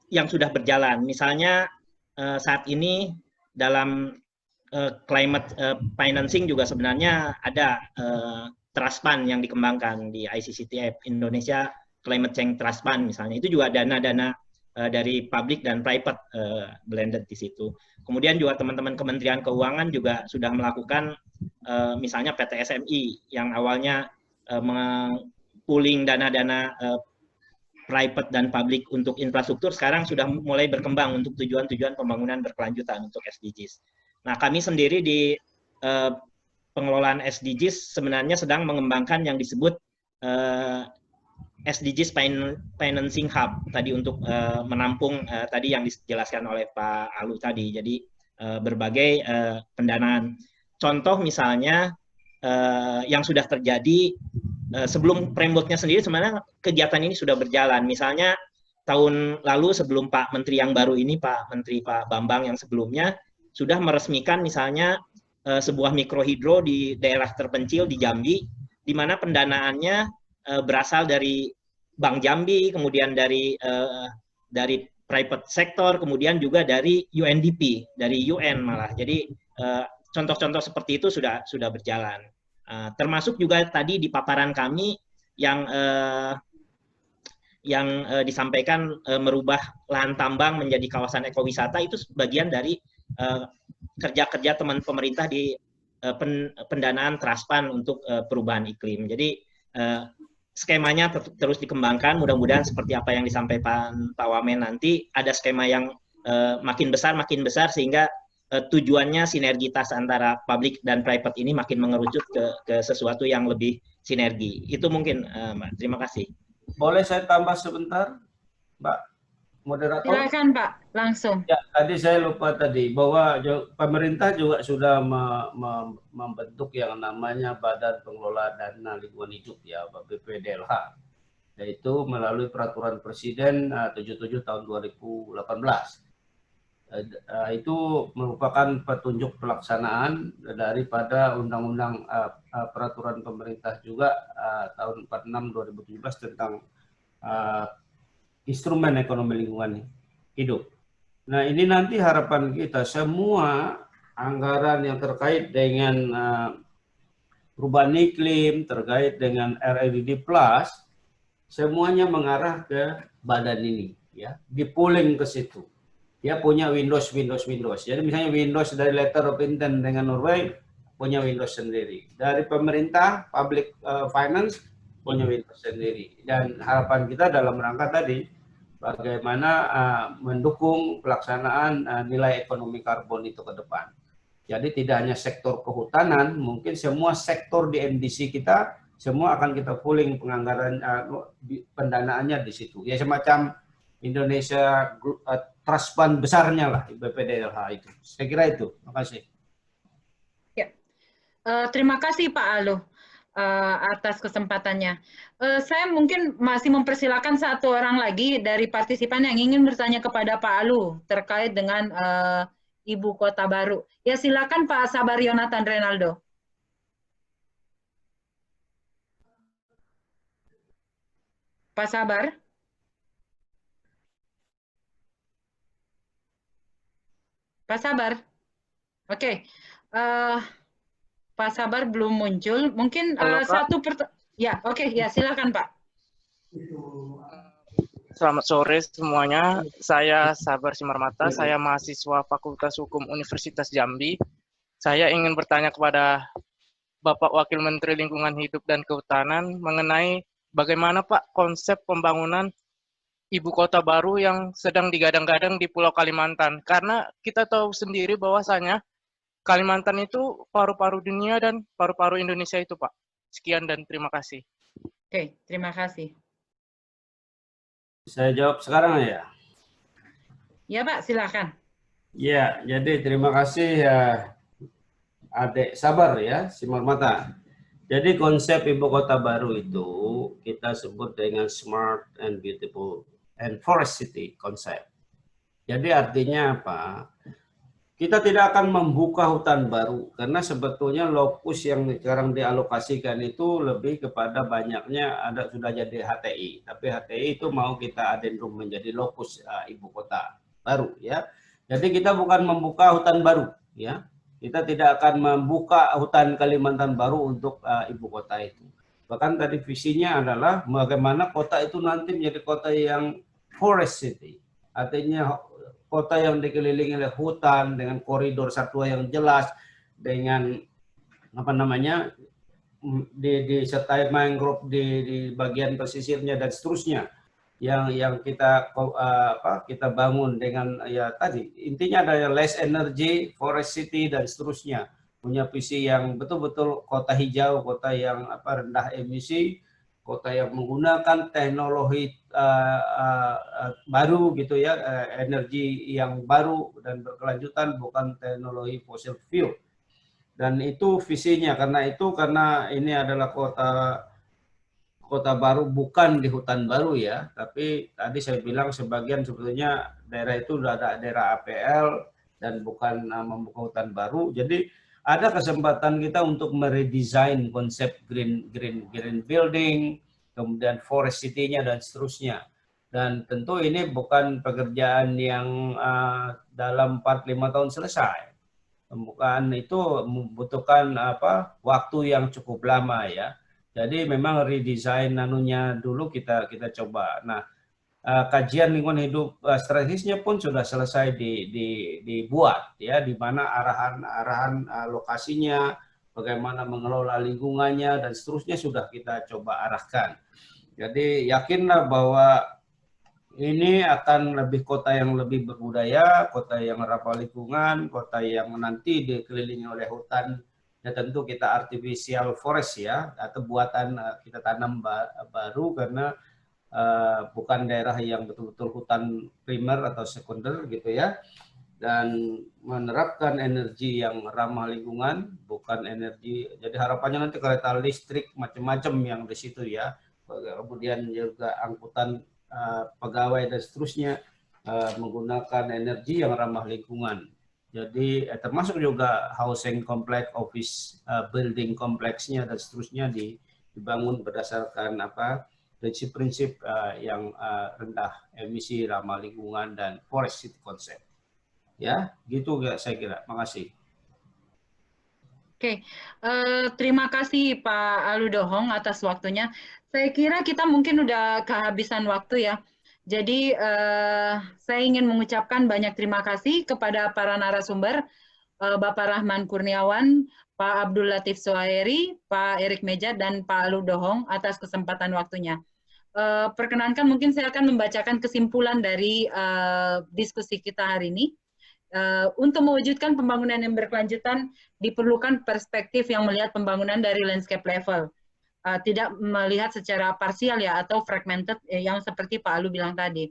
yang sudah berjalan. Misalnya saat ini dalam climate financing juga sebenarnya ada trust fund yang dikembangkan di ICCTF, Indonesia Climate Change Trust Fund misalnya. Itu juga dana-dana dari public dan private blended di situ. Kemudian juga teman-teman Kementerian Keuangan juga sudah melakukan misalnya PTSMI yang awalnya pooling dana-dana private dan public untuk infrastruktur, sekarang sudah mulai berkembang untuk tujuan-tujuan pembangunan berkelanjutan untuk SDGs. Nah, kami sendiri di pengelolaan SDGs sebenarnya sedang mengembangkan yang disebut SDGs Financing Hub tadi untuk menampung tadi yang dijelaskan oleh Pak Alu tadi. Jadi berbagai pendanaan. Contoh misalnya yang sudah terjadi sebelum framework-nya sendiri sebenarnya kegiatan ini sudah berjalan. Misalnya tahun lalu sebelum Pak Menteri yang baru ini, Pak Menteri Pak Bambang yang sebelumnya, sudah meresmikan misalnya sebuah mikrohidro di daerah terpencil di Jambi, di mana pendanaannya berasal dari Bank Jambi, kemudian dari private sector, kemudian juga dari UNDP, dari UN malah. Jadi contoh-contoh seperti itu sudah berjalan. Termasuk juga tadi di paparan kami yang disampaikan merubah lahan tambang menjadi kawasan ekowisata, itu bagian dari kerja-kerja teman pemerintah di pendanaan trust fund untuk perubahan iklim. Jadi skemanya terus dikembangkan, mudah-mudahan seperti apa yang disampaikan Pak Wamen nanti, ada skema yang makin besar sehingga tujuannya sinergitas antara public dan private ini makin mengerucut ke sesuatu yang lebih sinergi. Itu mungkin Mbak. Terima kasih. Boleh saya tambah sebentar, Mbak Moderator? Silakan Pak, langsung. Ya, tadi saya lupa tadi bahwa pemerintah juga sudah membentuk yang namanya Badan Pengelola Dana Lingkungan Hidup ya, BPDLH. Yaitu melalui Peraturan Presiden 77 tahun 2018. Itu merupakan petunjuk pelaksanaan daripada Undang-Undang Peraturan Pemerintah juga tahun 46 2017 tentang instrumen ekonomi lingkungan hidup. Nah, ini nanti harapan kita semua anggaran yang terkait dengan perubahan iklim, terkait dengan REDD+, semuanya mengarah ke badan ini, ya, di-pooling ke situ. Dia punya Windows. Jadi misalnya Windows dari letter of intent dengan Norway punya Windows sendiri. Dari pemerintah, public finance punya Windows sendiri. Dan harapan kita dalam rangka tadi bagaimana mendukung pelaksanaan nilai ekonomi karbon itu ke depan. Jadi tidak hanya sektor kehutanan, mungkin semua sektor di NDC kita semua akan kita pooling penganggaran pendanaannya di situ. Ya semacam Indonesia Trust Fund besarnya lah, BPDLH itu. Saya kira itu. Terima kasih. Ya. Terima kasih Pak Alu atas kesempatannya. Saya mungkin masih mempersilakan satu orang lagi dari partisipan yang ingin bertanya kepada Pak Alu terkait dengan Ibu Kota Baru. Ya silakan Pak Sabar Yonatan Renaldo. Pak Sabar. Pak Sabar. Oke. Pak Sabar belum muncul. Mungkin satu ya, oke, ya silakan Pak. Selamat sore semuanya. Saya Sabar Simarmata, saya mahasiswa Fakultas Hukum Universitas Jambi. Saya ingin bertanya kepada Bapak Wakil Menteri Lingkungan Hidup dan Kehutanan mengenai bagaimana Pak konsep pembangunan ibu kota baru yang sedang digadang-gadang di Pulau Kalimantan. Karena kita tahu sendiri bahwasanya Kalimantan itu paru-paru dunia dan paru-paru Indonesia itu, Pak. Sekian dan terima kasih. Oke, terima kasih. Saya jawab sekarang ya. Ya Pak, silakan. Ya, jadi terima kasih ya Adik Sabar ya, Simarmata. Jadi konsep ibu kota baru itu kita sebut dengan smart and beautiful and forest city konsep. Jadi artinya apa? Kita tidak akan membuka hutan baru karena sebetulnya lokus yang sekarang dialokasikan itu lebih kepada banyaknya ada sudah jadi HTI, tapi HTI itu mau kita adendum menjadi lokus ibu kota baru ya. Jadi kita bukan membuka hutan baru ya. Kita tidak akan membuka hutan Kalimantan baru untuk ibu kota itu. Bahkan tadi visinya adalah bagaimana kota itu nanti menjadi kota yang forest city. Artinya kota yang dikelilingi oleh hutan dengan koridor satwa yang jelas, dengan apa namanya disertai mangrove di bagian pesisirnya dan seterusnya yang kita kita bangun dengan ya tadi intinya ada less energy, forest city dan seterusnya, punya visi yang betul-betul kota hijau, kota yang rendah emisi, kota yang menggunakan teknologi baru gitu ya, energi yang baru dan berkelanjutan, bukan teknologi fossil fuel. Dan itu visinya, karena ini adalah kota baru bukan di hutan baru ya, tapi tadi saya bilang sebagian sebetulnya daerah itu sudah ada daerah APL dan bukan membuka hutan baru. Jadi ada kesempatan kita untuk meredesain konsep green building, kemudian forest city-nya dan seterusnya. Dan tentu ini bukan pekerjaan yang dalam 4-5 tahun selesai. Pembukaan itu membutuhkan waktu yang cukup lama ya. Jadi memang redesign nanunya dulu kita coba. Nah, kajian lingkungan hidup strategisnya pun sudah selesai dibuat ya, di mana arahan lokasinya, bagaimana mengelola lingkungannya dan seterusnya sudah kita coba arahkan. Jadi yakinlah bahwa ini akan lebih kota yang lebih berbudaya, kota yang ramah lingkungan, kota yang nanti dikelilingi oleh hutan. Ya tentu kita artificial forest ya, atau buatan kita tanam baru karena bukan daerah yang betul-betul hutan primer atau sekunder gitu ya. Dan menerapkan energi yang ramah lingkungan, bukan energi. Jadi harapannya nanti kereta listrik macam-macam yang di situ ya. Kemudian juga angkutan pegawai dan seterusnya menggunakan energi yang ramah lingkungan. Jadi termasuk juga housing complex, office building kompleksnya dan seterusnya dibangun berdasarkan prinsip-prinsip yang rendah emisi, ramah lingkungan dan forest city concept. Ya, gitu saya kira. Makasih. Oke, terima kasih Pak Aludohong atas waktunya. Saya kira kita mungkin udah kehabisan waktu ya. Jadi saya ingin mengucapkan banyak terima kasih kepada para narasumber, Bapak Rahman Kurniawan, Pak Abdul Latif Sohairi, Pak Erik Meja, dan Pak Aludohong atas kesempatan waktunya. Perkenankan mungkin saya akan membacakan kesimpulan dari diskusi kita hari ini. Untuk mewujudkan pembangunan yang berkelanjutan diperlukan perspektif yang melihat pembangunan dari landscape level. Tidak melihat secara parsial ya atau fragmented yang seperti Pak Alu bilang tadi.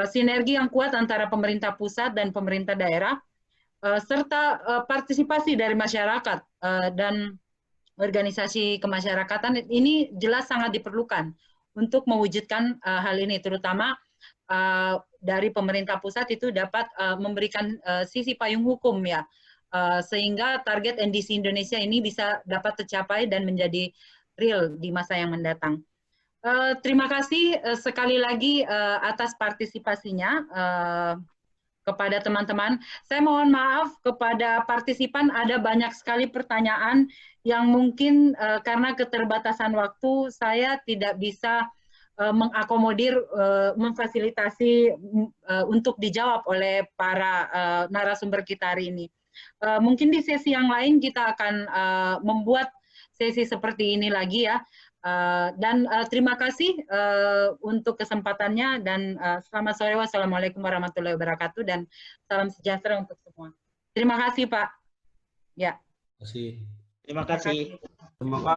Sinergi yang kuat antara pemerintah pusat dan pemerintah daerah serta partisipasi dari masyarakat dan organisasi kemasyarakatan ini jelas sangat diperlukan untuk mewujudkan hal ini, terutama dari pemerintah pusat itu dapat memberikan sisi payung hukum ya, sehingga target NDC Indonesia ini bisa dapat tercapai dan menjadi real di masa yang mendatang. Terima kasih sekali lagi atas partisipasinya kepada teman-teman. Saya mohon maaf kepada partisipan, ada banyak sekali pertanyaan yang mungkin karena keterbatasan waktu saya tidak bisa mengakomodir, memfasilitasi untuk dijawab oleh para narasumber kita hari ini. Mungkin di sesi yang lain kita akan membuat sesi seperti ini lagi ya. Dan terima kasih untuk kesempatannya dan selamat sore. Wassalamualaikum warahmatullahi wabarakatuh dan salam sejahtera untuk semua. Terima kasih Pak. Ya. Terima kasih. Terima kasih. Terima kasih.